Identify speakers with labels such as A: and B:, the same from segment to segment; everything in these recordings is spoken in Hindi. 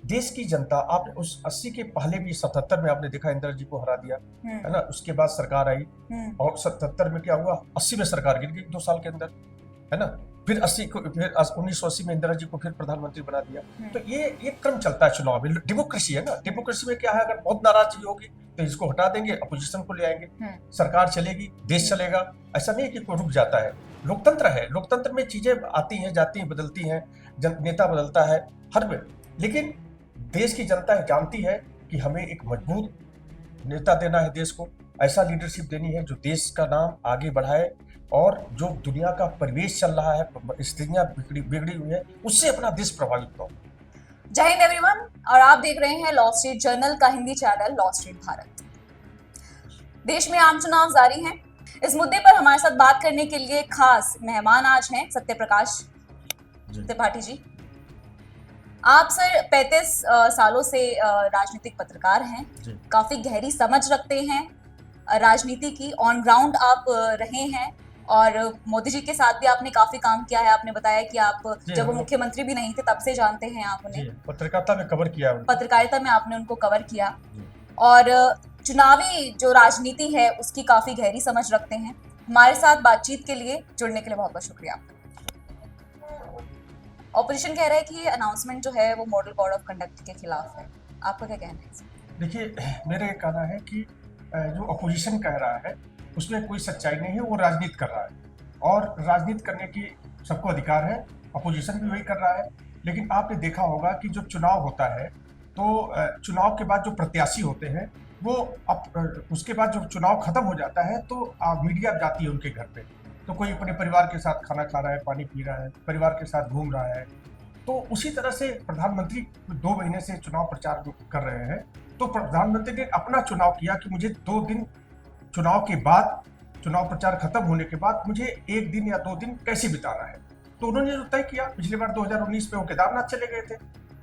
A: देश की जनता, आपने उस 80 के पहले भी 77 में आपने देखा इंदिरा जी को हरा दिया, है ना। उसके बाद सरकार आई और 77 में क्या हुआ, 80 में सरकार गिर गई 2 साल के अंदर, है ना। फिर 1980 में इंदिरा जी को फिर प्रधानमंत्री बना दिया। तो ये क्रम चलता है चुनाव में। डेमोक्रेसी है ना, डेमोक्रेसी में क्या है, अगर बहुत नाराजगी होगी तो इसको हटा देंगे, अपोजिशन को ले आएंगे, सरकार चलेगी, देश चलेगा। ऐसा नहीं है कि कोई रुक जाता है। लोकतंत्र है, लोकतंत्र में चीजें आती हैं, जाती हैं, बदलती हैं, नेता बदलता है हर में। लेकिन देश की जनता जानती है कि हमें एक मजबूत नेता देना है, देश को ऐसा लीडरशिप देनी है जो देश का नाम आगे बढ़ाए, और जो दुनिया का परिवेश चल रहा है, स्थितियां बिगड़ी हुई है, उससे अपना देश प्रभावित न हो।
B: जय हिंद एवरीवन, और आप देख रहे हैं लॉ स्ट्रीट जर्नल का Hindi channel law street Bharat. देश में आम चुनाव जारी हैं। इस मुद्दे पर हमारे साथ बात करने के लिए खास मेहमान आज हैं सत्यप्रकाश त्रिपाठी जी। आप सर 35 सालों से राजनीतिक पत्रकार हैं, काफी गहरी समझ रखते हैं राजनीति की, ऑन ग्राउंड आप रहे हैं, और मोदी जी के साथ भी आपने काफी काम किया है। आपने बताया कि आप जब वो मुख्यमंत्री भी नहीं थे तब से जानते हैं आप उन्हें,
A: पत्रकारिता में कवर किया,
B: पत्रकारिता में आपने उनको कवर किया, और चुनावी जो राजनीति है उसकी काफी गहरी समझ रखते हैं। हमारे साथ बातचीत के लिए जुड़ने के लिए बहुत बहुत शुक्रिया। ऑपोजिशन कह रहा है कि ये अनाउंसमेंट जो है वो मॉडल कोड ऑफ कंडक्ट के खिलाफ है, आपका क्या कहना है?
A: देखिए, मेरा ये कहना है कि जो अपोजिशन कह रहा है उसमें कोई सच्चाई नहीं है, वो राजनीति कर रहा है, और राजनीति करने की सबको अधिकार है, अपोजिशन भी वही कर रहा है। लेकिन आपने देखा होगा कि जो चुनाव होता है तो चुनाव के बाद जो प्रत्याशी होते हैं वो उसके बाद जब चुनाव खत्म हो जाता है तो मीडिया जाती है उनके घर पे, तो कोई अपने परिवार के साथ खाना खा रहा है, पानी पी रहा है, परिवार के साथ घूम रहा है। तो उसी तरह से प्रधानमंत्री 2 महीने से चुनाव प्रचार कर रहे हैं, तो प्रधानमंत्री ने अपना चुनाव किया कि मुझे 2 दिन चुनाव के बाद, चुनाव प्रचार खत्म होने के बाद मुझे 1 दिन या 2 दिन कैसे बिताना है। तो उन्होंने जो तय किया, पिछली बार 2019 में वो केदारनाथ चले गए थे,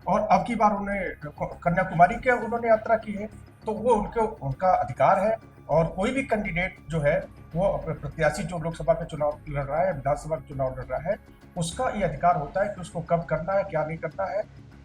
A: और अब की बार उन्हें कन्याकुमारी के उन्होंने यात्रा की है। तो वो उनका अधिकार है, और कोई भी कैंडिडेट जो है वो प्रत्याशी जो लोकसभा का चुनाव लड़ रहा है, विधानसभा का चुनाव लड़ रहा है, उसका ये अधिकार होता है कि उसको कब करना है, क्या नहीं करना है,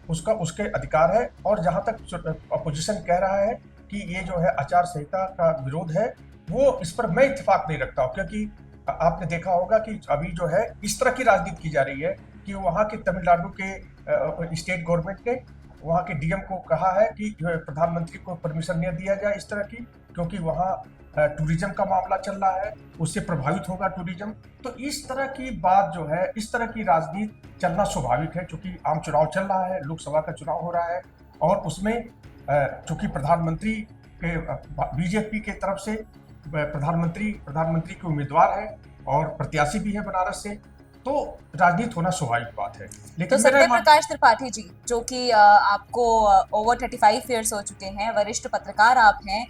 A: उसके अधिकार है। और जहां तक अपोजिशन कह रहा है कि ये जो है आचार संहिता का विरोध है, वो इस पर मैं इत्तेफाक नहीं रखता हूँ, क्योंकि आपने देखा होगा कि अभी जो है इस तरह की राजनीति की जा रही है कि वहाँ के तमिलनाडु के स्टेट गवर्नमेंट ने वहाँ के डीएम को कहा है कि प्रधानमंत्री को परमिशन नहीं दिया जाए इस तरह की, क्योंकि वहाँ टूरिज्म का मामला चल रहा है, उससे प्रभावित होगा टूरिज्म। तो इस तरह की बात जो है, इस तरह की राजनीति चलना स्वाभाविक है, क्योंकि आम चुनाव चल रहा है, लोकसभा का चुनाव हो रहा है, और उसमें चूंकि प्रधानमंत्री के बीजेपी के तरफ से प्रधानमंत्री के उम्मीदवार है और प्रत्याशी भी है बनारस से, तो राजनीति होना स्वाभाविक बात है।
B: लेकिन तो सत्यप्रकाश त्रिपाठी जी, जो कि आपको ओवर 35 ईयर्स हो चुके हैं, वरिष्ठ पत्रकार आप हैं,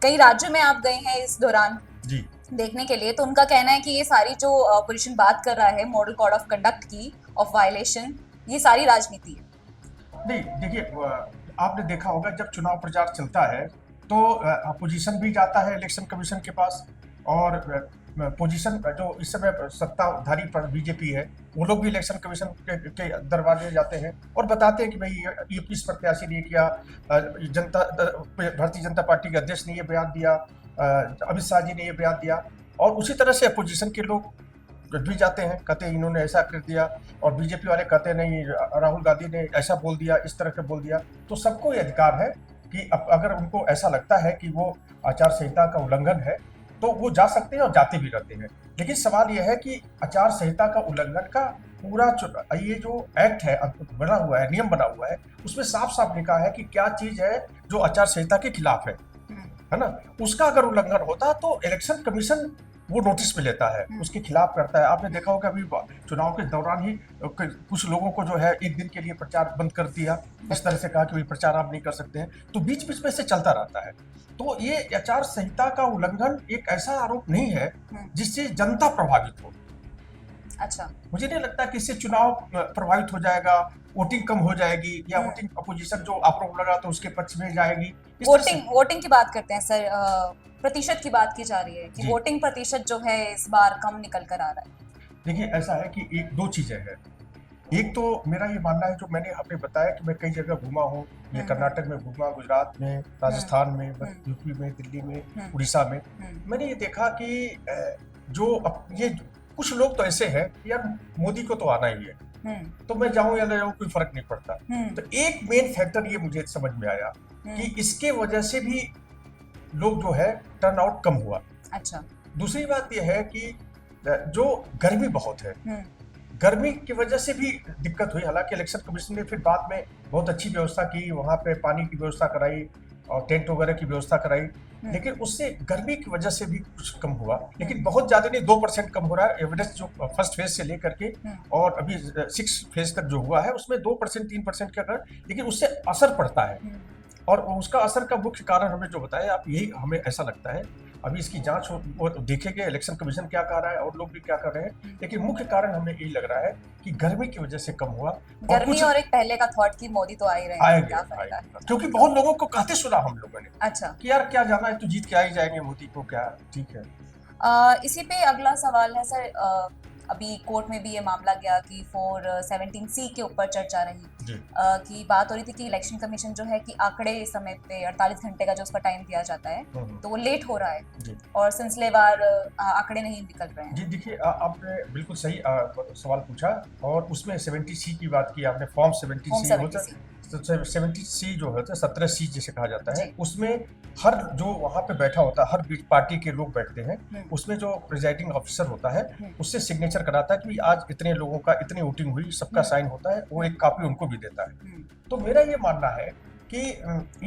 B: कई राज्यों में आप गए हैं इस दौरान
A: जी
B: देखने के लिए, तो उनका कहना है कि ये सारी जो अपोजिशन बात कर रहा है मॉडल कोड ऑफ कंडक्ट की, ऑफ वायलेशन, ये सारी राजनीति है।
A: नहीं, देखिए, आपने देखा होगा जब चुनाव प्रचार चलता है तो अपोजिशन भी जाता है इलेक्शन कमीशन के पास, और पोजीशन जो इस समय सत्ताधारी पर बीजेपी है, वो लोग भी इलेक्शन कमीशन के दरवाजे जाते हैं और बताते हैं कि भाई ये किस प्रत्याशी ने किया, भारतीय जनता पार्टी के अध्यक्ष ने ये बयान दिया, अमित शाह जी ने ये बयान दिया, और उसी तरह से अपोजिशन के लोग भी जाते हैं, कहते हैं इन्होंने ऐसा कर दिया, और बीजेपी वाले कहते हैं नहीं, राहुल गांधी ने ऐसा बोल दिया, इस तरह का बोल दिया। तो सबको ये अधिकार है कि अगर उनको ऐसा लगता है कि वो आचार संहिता का उल्लंघन है तो वो जा सकते हैं और जाते भी रहते हैं। लेकिन सवाल यह है कि आचार संहिता का उल्लंघन का पूरा ये जो एक्ट है, बना हुआ है, नियम बना हुआ है, उसमें साफ साफ लिखा है कि क्या चीज है जो आचार संहिता के खिलाफ है ना। उसका अगर उल्लंघन होता तो इलेक्शन कमीशन वो नोटिस में लेता है, उसके खिलाफ करता है। आपने देखा होगा अभी चुनाव के दौरान ही कुछ लोगों को जो है 1 दिन के लिए प्रचार बंद कर दिया, इस तरह से कहा कि प्रचार आप नहीं कर सकते हैं। तो बीच बीच में से चलता रहता है। तो ये आचार संहिता का उल्लंघन एक ऐसा आरोप नहीं है जिससे जनता प्रभावित हो।
B: अच्छा,
A: मुझे नहीं लगता कि इससे चुनाव प्रभावित हो जाएगा, वोटिंग कम हो जाएगी, या वोटिंग अपोजिशन जो आरोप लगा तो उसके पक्ष में जाएगी।
B: वोटिंग की बात करते हैं सर, प्रतिशत की बात की जा रही है कि वोटिंग प्रतिशत जो है इस बार कम निकल कर आ रहा है।
A: देखिए, ऐसा है कि 1-2 चीजें हैं। एक तो मेरा ये मानना है, जो मैंने आपने बताया कि मैं कई जगह घूमा हूँ, ये कर्नाटक में घूमा, गुजरात में, राजस्थान में, यूपी में, दिल्ली में, उड़ीसा में। मैंने ये देखा कि ये कुछ लोग तो ऐसे हैं यार, मोदी को तो आना ही है, तो मैं जाऊं या ना जाऊं कोई फर्क नहीं पड़ता। तो एक मेन फैक्टर ये मुझे समझ में आया कि इसके वजह से भी लोग जो है टर्न आउट कम हुआ।
B: अच्छा।
A: दूसरी बात यह है कि जो गर्मी बहुत है, गर्मी की वजह से भी दिक्कत हुई। हालांकि इलेक्शन कमीशन ने फिर बाद में बहुत अच्छी व्यवस्था की, वहां पे पानी की व्यवस्था कराई और टेंट वगैरह की व्यवस्था कराई, लेकिन उससे गर्मी की वजह से भी कुछ कम हुआ, लेकिन बहुत ज्यादा नहीं, 2% कम हो रहा है। एविडेंस जो फर्स्ट फेज से लेकर के और अभी 6 फेज तक जो हुआ है उसमें 2% 3% का कर, लेकिन उससे असर पड़ता है। और उसका असर का मुख्य कारण हमें जो बताया आप, यही हमें ऐसा लगता है। अभी इसकी जांच वो देखेंगे, इलेक्शन कमीशन क्या कह रहा है और लोग भी क्या कर रहे हैं, लेकिन मुख्य कारण हमें यही लग रहा है कि गर्मी की वजह से कम हुआ।
B: गर्मी और एक पहले का थॉट कि मोदी तो आ ही रहे हैं, क्या फायदा है?
A: क्योंकि बहुत लोगों को कहते सुना हम लोगों ने,
B: अच्छा,
A: कि यार क्या जाना है, तो जीत के आ ही जाएंगे मोदी को, क्या ठीक है।
B: इसी पे अगला सवाल है सर, अभी कोर्ट में भी ये मामला गया कि 417C के ऊपर चर्चा रही कि बात हो रही थी कि इलेक्शन कमीशन जो है कि आंकड़े समय पे 48 घंटे का जो उसका टाइम दिया जाता है तो वो लेट हो रहा है और सिलसिलेवार आंकड़े नहीं निकल रहे हैं।
A: जी देखिए, आपने बिल्कुल सही सवाल पूछा, और उसमें 70C की बात की आपने। फॉर्म 70C होता है, 70C जो होता है, 17C जिसे कहा जाता है, उसमें हर जो वहां पे बैठा होता है, हर पार्टी के लोग बैठते हैं, उसमें जो प्रिजाइडिंग ऑफिसर होता है उससे सिग्नेचर कराता है कि आज इतने लोगों का इतनी वोटिंग हुई, सबका साइन होता है, वो एक कॉपी उनको भी देता है। तो मेरा ये मानना है कि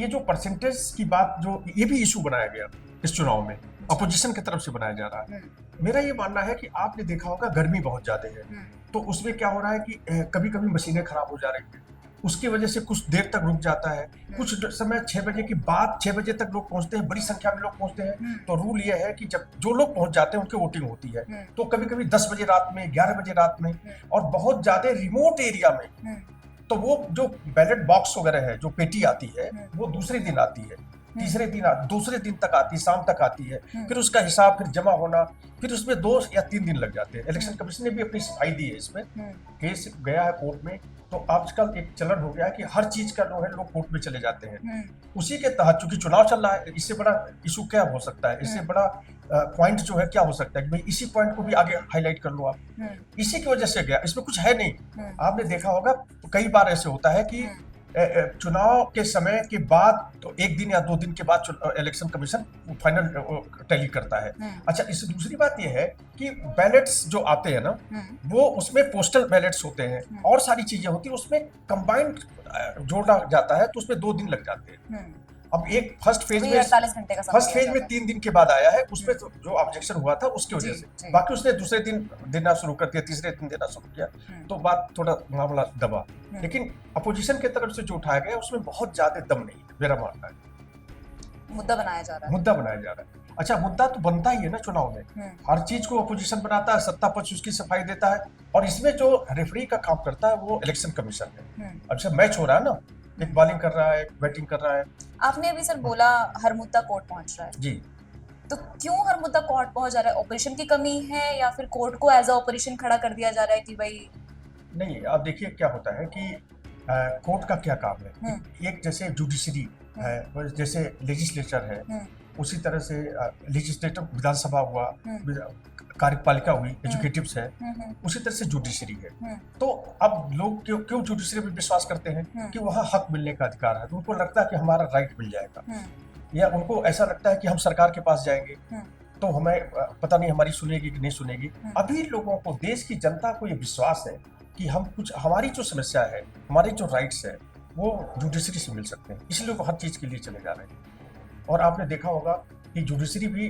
A: ये जो परसेंटेज की बात, जो ये भी इशू बनाया गया इस चुनाव में, अपोजिशन की तरफ से बनाया जा रहा है। मेरा ये मानना है कि आपने देखा होगा गर्मी बहुत ज्यादा है, तो उसमें क्या हो रहा है कि कभी कभी मशीनें खराब हो जा रही हैं, उसकी वजह से कुछ देर तक रुक जाता है। कुछ समय 6 बजे के बाद 6 बजे तक लोग पहुंचते हैं, बड़ी संख्या में लोग पहुंचते हैं, तो रूल ये है कि जब जो लोग पहुंच जाते हैं उनकी वोटिंग होती है, तो कभी कभी 10 बजे रात में, 11 बजे रात में, और बहुत ज्यादा रिमोट एरिया में, तो वो जो बैलेट बॉक्स वगैरह है, जो पेटी आती है, वो दूसरे दिन आती है, तीसरे दिन दूसरे दिन तक आती है, शाम तक आती है, फिर उसका हिसाब, फिर जमा होना, फिर उसमें 2 या 3 दिन लग जाते हैं। इलेक्शन कमीशन ने भी अपनी सफाई दी है इसमें, केस गया है कोर्ट में, तो आजकल एक चलन हो गया है कि हर चीज का जो है लोग कोर्ट में चले जाते हैं। उसी के तहत चूंकि चुनाव चल रहा है, इससे बड़ा इशू क्या हो सकता है, इससे बड़ा पॉइंट जो है क्या हो सकता है कि भाई इसी पॉइंट को भी आगे हाईलाइट कर लो आप। इसी की वजह से गया, इसमें कुछ है नहीं। आपने देखा होगा कई बार ऐसे होता है कि चुनाव के समय के बाद, तो 1 दिन या 2 दिन के बाद इलेक्शन कमीशन फाइनल टैली करता है। अच्छा, इससे दूसरी बात यह है कि बैलेट्स जो आते हैं ना, वो उसमें पोस्टल बैलेट्स होते हैं और सारी चीजें होती है, उसमें कंबाइंड जोड़ा जाता है, तो उसमें 2 दिन लग जाते हैं। अब एक फर्स्ट फेज में
B: 48 घंटे का
A: फर्स्ट फेज में 3 दिन के बाद आया है, उसमें तो जो ऑब्जेक्शन हुआ था उसकी वजह से, बाकी उसने दूसरे दिन देना शुरू कर दिया, तीसरे दिन देना शुरू किया, तो बात थोड़ा मामला दबा। लेकिन अपोजिशन की तरफ से जो उठाया गया उसमें बहुत ज्यादा दम नहीं है, मेरा मानना है।
B: मुद्दा बनाया जा रहा है,
A: मुद्दा बनाया जा रहा है। अच्छा, मुद्दा तो बनता ही है ना चुनाव में, हर चीज को अपोजिशन बनाता है, सत्ता पक्ष उसकी सफाई देता है, और इसमें जो रेफरी का काम करता है वो इलेक्शन कमीशन है। अब जब मैच हो रहा है ना, एक बॉलिंग कर रहा है, एक बैटिंग कर रहा है।
B: आपने अभी सर बोला हर मुद्दा कोर्ट पहुंच रहा है
A: जी,
B: तो क्यों हर मुद्दा कोर्ट पहुंच जा रहा है? ऑपरेशन की कमी है या फिर कोर्ट को एज अ ऑपरेशन खड़ा कर दिया जा रहा है कि भाई?
A: नहीं, आप देखिए क्या होता है कि कोर्ट का क्या काम है। एक जैसे जुडिशरी है, जैसे लेजिस्लेचर है, उसी तरह से लेजिस्लेटिव विधानसभा हुआ, कार्यपालिका हुई, एजुकेटिव्स है, उसी तरह से जुडिशरी है। तो अब लोग क्यों जुडिशरी में विश्वास करते हैं कि वहाँ हक मिलने का अधिकार है, तो उनको लगता है कि हमारा राइट मिल जाएगा, या उनको ऐसा लगता है कि हम सरकार के पास जाएंगे तो हमें पता नहीं हमारी सुनेगी कि नहीं सुनेगी। अभी लोगों को, देश की जनता को ये विश्वास है कि हम कुछ, हमारी जो समस्या है, हमारे जो राइट्स है, वो जुडिशरी से मिल सकते हैं, इसलिए वो हर चीज के लिए चले जा रहे हैं। और आपने देखा होगा कि जुडिशरी भी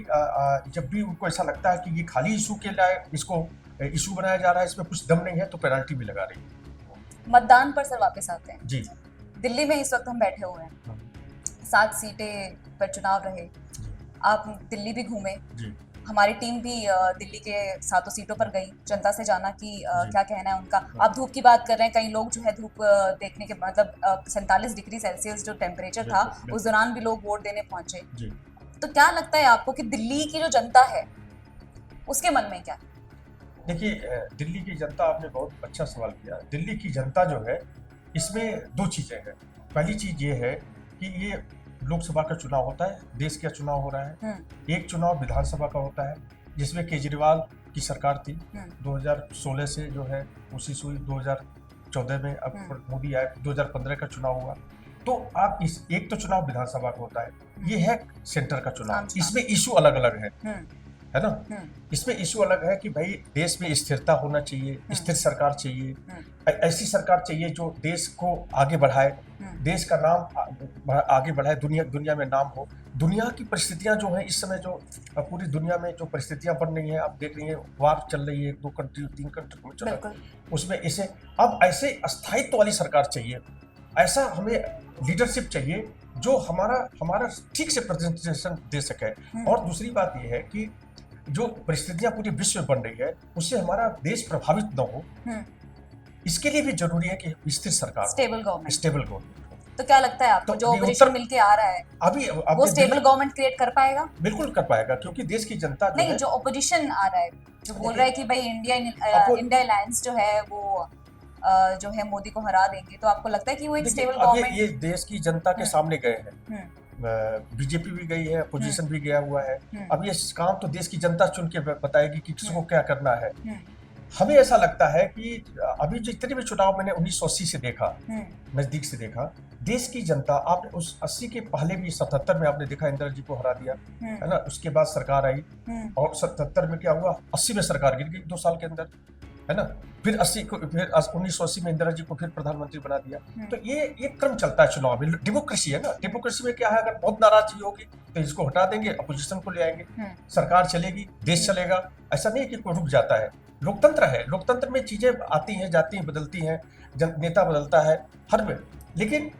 A: जब भी उनको ऐसा लगता है कि ये खाली इशू के लिए इसको इशू बनाया जा रहा है, इसमें कुछ दम नहीं है, तो पेनल्टी भी लगा रही है।
B: मतदान पर सर वापस आते हैं।
A: जी,
B: दिल्ली में इस वक्त हम बैठे हुए हैं, 7 सीटें पर चुनाव रहे, आप दिल्ली भी घूमे, हमारी टीम भी दिल्ली के 7 सीटों पर गई, जनता से जाना कि क्या कहना है उनका। आप धूप की बात कर रहे हैं, कई लोग जो है धूप देखने के मतलब 47 डिग्री सेल्सियस जो टेम्परेचर था, उस दौरान भी लोग वोट देने पहुंचे। तो क्या लगता है आपको कि दिल्ली की जो जनता है उसके मन में क्या है?
A: देखिए दिल्ली की जनता, आपने बहुत अच्छा सवाल किया। दिल्ली की जनता जो है, इसमें दो चीज़ें हैं। पहली चीज़ ये है कि ये लोकसभा का चुनाव होता है, देश का चुनाव हो रहा है। एक चुनाव विधानसभा का होता है, जिसमें केजरीवाल की सरकार थी। 2016 से जो है कोशिश हुई, 2014 में अब मोदी आए, 2015 का चुनाव हुआ। तो आप इस एक तो चुनाव विधानसभा का होता है, ये है सेंटर का चुनाव। इसमें इशू अलग अलग है ना। इसमें इशू अलग है कि भाई देश में स्थिरता होना चाहिए, स्थिर सरकार चाहिए, ऐसी सरकार चाहिए जो देश को आगे बढ़ाए, देश का नाम आगे बढ़ाए, दुनिया में नाम हो। दुनिया की परिस्थितियां जो हैं इस समय, जो पूरी दुनिया में जो परिस्थितियां बन रही हैं, आप देख रही हैं, वार चल रही है, 2 कंट्री 3 कंट्री में चल रहा है, उसमें इसे अब ऐसे स्थायित्व वाली सरकार चाहिए। ऐसा हमें लीडरशिप चाहिए जो हमारा ठीक से प्रेजेंटेशन दे सके। और दूसरी बात यह है कि जो परिस्थितियां पूरे विश्व में बन रही है, उससे हमारा देश प्रभावित न हो। इसके लिए भी जरूरी है कि स्थिर सरकार, स्टेबल गवर्नमेंट।
B: तो क्या लगता है आपको, जो ऑपोजिशन मिलके आ रहा है
A: अभी
B: वो स्टेबल गवर्नमेंट क्रिएट कर पाएगा?
A: बिल्कुल कर पाएगा, क्योंकि देश की जनता जो
B: नहीं, जो ऑपोजिशन आ रहा है, जो बोल रहा है कि भाई इंडिया अलायंस जो है वो जो है मोदी को हरा देंगे, तो आपको लगता है कि वो एक स्टेबल गवर्नमेंट?
A: ये देश की जनता के सामने गए हैं, बीजेपी भी गई है, अपोजिशन भी गया हुआ है। अब ये काम तो देश की जनता चुन के बताएगी कि किसको क्या करना है। हमें ऐसा लगता है कि अभी जितने भी चुनाव मैंने 1980 से देखा, नजदीक से देखा, देश की जनता, आपने उस 80 के पहले भी 77 में आपने देखा इंदिरा जी को हरा दिया, है ना। उसके बाद सरकार आई और 77 में क्या हुआ, 80 में सरकार गिर गई 2 साल के अंदर, है ना। फिर 1980 में इंदिरा जी को फिर प्रधानमंत्री बना दिया। तो ये क्रम चलता है चुनाव में। डेमोक्रेसी है ना, डेमोक्रेसी में क्या है, अगर बहुत नाराजगी होगी तो इसको हटा देंगे, अपोजिशन को ले आएंगे, सरकार चलेगी, देश चलेगा। ऐसा नहीं कि कोई रुक जाता है। लोकतंत्र है, लोकतंत्र में चीजें आती हैं, जाती हैं, बदलती हैं, नेता बदलता है हर में। लेकिन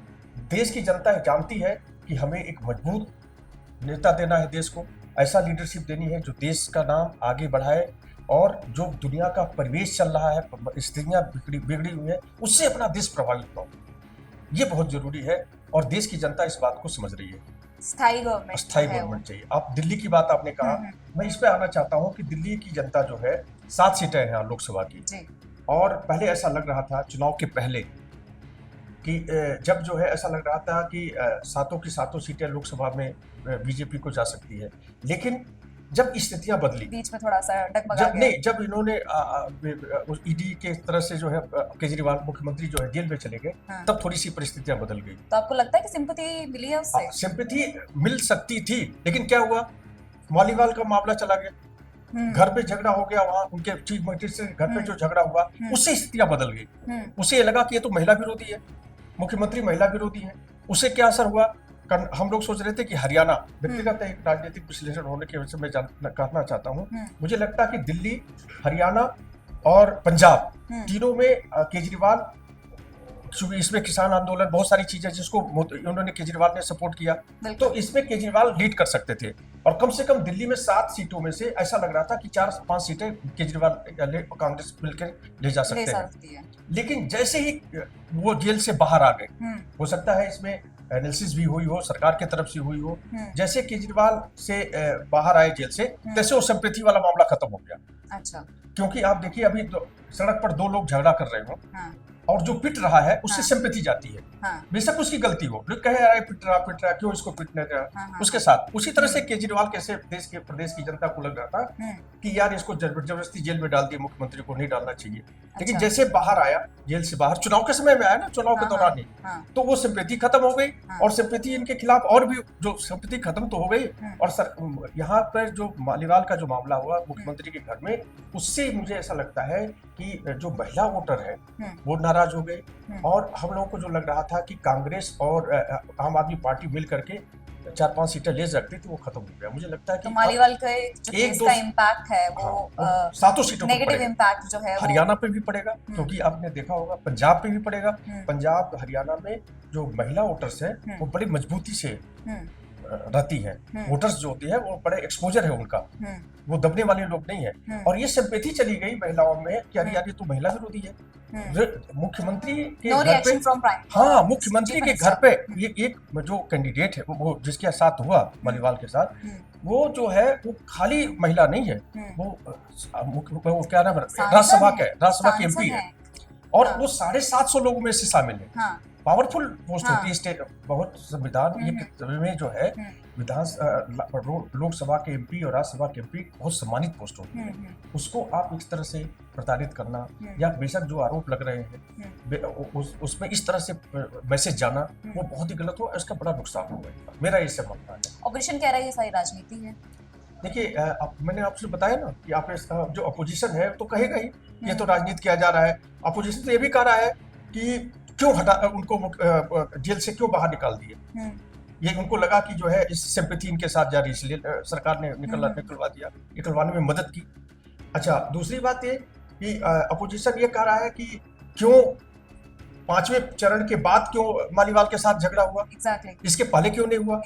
A: देश की जनता जानती है कि हमें एक मजबूत नेता देना है, देश को ऐसा लीडरशिप देनी है जो देश का नाम आगे बढ़ाए, और जो दुनिया का परिवेश चल रहा है, स्थितियां बिगड़ी हुई है, उससे अपना देश प्रभावित न हो। ये बहुत जरूरी है और देश की जनता इस बात को समझ रही है।
B: स्थायी गवर्नमेंट
A: चाहिए। आप दिल्ली की बात आपने कहा, मैं इस पे आना चाहता हूँ कि दिल्ली की जनता जो है 7 सीटें हैं यहाँ लोकसभा की, और पहले ऐसा लग रहा था चुनाव के पहले कि जब जो है ऐसा लग रहा था कि 7 की 7 सीटें लोकसभा में बीजेपी को जा सकती है। लेकिन जब स्थितियां बदली,
B: बीच में थोड़ा सा डगमगा गया,
A: जब इन्होंने ईडी के तरह से जो है केजरीवाल मुख्यमंत्री जो है जेल में चले गए, तब थोड़ी सी परिस्थितियां बदल गई।
B: तो आपको लगता है कि सिंपैथी मिली है उससे?
A: सिंपैथी मिल सकती थी, लेकिन क्या हुआ, मालीवाल का मामला चला गया, घर पे झगड़ा हो गया, वहां उनके चीफ मिनिस्टर से घर पे जो झगड़ा हुआ, उससे स्थितियां बदल गई। उसे लगा कि ये तो महिला विरोधी है, मुख्यमंत्री महिला विरोधी है। उससे क्या असर हुआ, हम लोग सोच रहे थे कि हरियाणा, व्यक्तिगत एक राजनीतिक विश्लेषण होने की वजह से मैं कहना चाहता हूँ, मुझे लगता है कि दिल्ली, हरियाणा और पंजाब तीनों में केजरीवाल, क्योंकि इसमें किसान आंदोलन, बहुत सारी चीजें जिसको उन्होंने केजरीवाल ने सपोर्ट किया, तो इसमें केजरीवाल लीड कर सकते थे। और कम से कम दिल्ली में 7 सीटों में से ऐसा लग रहा था कि 4-5 सीटें केजरीवाल कांग्रेस मिलकर ले जा सकते हैं। लेकिन जैसे ही वो जेल से बाहर आ गए, हो सकता है इसमें एनालिसिस भी हुई हो, सरकार की तरफ से हुई हो, जैसे केजरीवाल से बाहर आए जेल से, तैसे वो सिंपैथी वाला मामला खत्म हो गया।
B: अच्छा,
A: क्योंकि आप देखिए, अभी तो सड़क पर 2 लोग झगड़ा कर रहे हो, और जो पिट रहा है उससे सिंपैथी जाती है, बेशक उसकी गलती हो, जो कहे अरे पिट रहा क्यों इसको पिटने रहा, उसके साथ। उसी तरह से केजरीवाल कैसे प्रदेश की जनता को लग रहा था कि यार इसको जबरदस्ती जेल में डाल दिया, मुख्यमंत्री को नहीं डालना चाहिए। लेकिन जैसे बाहर आया, जेल से बाहर, चुनाव के समय में आया ना, चुनाव के दौरान ही, तो वो सिंपैथी खत्म हो गई, और सिंपैथी इनके खिलाफ और भी जो सिंपैथी खत्म तो हो गई। और यहाँ पर जो मालीवाल का जो मामला हुआ मुख्यमंत्री के घर में, उससे मुझे ऐसा लगता है कि जो महिला वोटर है वो नाराज हो गए, और हम लोगों को जो लग रहा था कि कांग्रेस और आम आदमी पार्टी मिल करके 4-5 सीटें ले सकती थी, वो खत्म हो गया। मुझे लगता है कि
B: मालीवाल का जो केस का इम्पैक्ट है वो
A: 7 सीटों पर
B: नेगेटिव इम्पैक्ट जो है
A: हरियाणा पे भी पड़ेगा, क्योंकि आपने देखा होगा पंजाब पे भी पड़ेगा। पंजाब, हरियाणा में जो महिला वोटर्स हैं वो बड़ी मजबूती से रहती है, वोटर्स जो होती है वो बड़े एक्सपोजर है उनका, वो दबने वाले लोग नहीं है। और ये सिंपैथी चली गई महिलाओं में कि अरे यार ये तो महिला विरोधी है। मुख्यमंत्री के
B: नो
A: घर
B: रिएक्शन
A: पे,
B: फ्रॉम प्राइम,
A: हाँ, मुख्यमंत्री के घर पे ये एक जो कैंडिडेट है वो जिसके साथ हुआ मालीवाल के साथ, वो जो है वो खाली महिला नहीं है, वो क्या नाम है, राज्यसभा के एमपी है, और वो 750 लोगों में से शामिल है। पावरफुल पोस्ट होती है स्टेट, बहुत संविधान ये में जो है लोकसभा के एमपी और राज्यसभा के एमपी बहुत सम्मानित पोस्ट होती है। उसको आप इस तरह से प्रताड़ित करना, या बेशक जो आरोप लग रहे हैं उसमें इस तरह से मैसेज जाना, वो बहुत ही गलत हुआ, इसका बड़ा नुकसान हुआ। मेरा इससे मानना है।
B: ऑपोजिशन कह रहा है ये सारी राजनीति है।
A: देखिए, मैंने आपसे बताया ना कि आप जो अपोजिशन है तो कहेगा ही ये तो राजनीति किया जा रहा है। अपोजिशन तो ये भी कह रहा है कि क्यों उनको जेल से क्यों बाहर निकाल दिए, ये उनको लगा कि जो है इस सिंपैथी इनके साथ जा रही है, इसलिए सरकार ने निकलवा दिया, निकलवाने में मदद की। अच्छा, दूसरी बात ये कि अपोजिशन ये कह रहा है कि क्यों 5वें चरण के बाद क्यों मालीवाल के साथ झगड़ा हुआ, इसके पहले क्यों नहीं हुआ।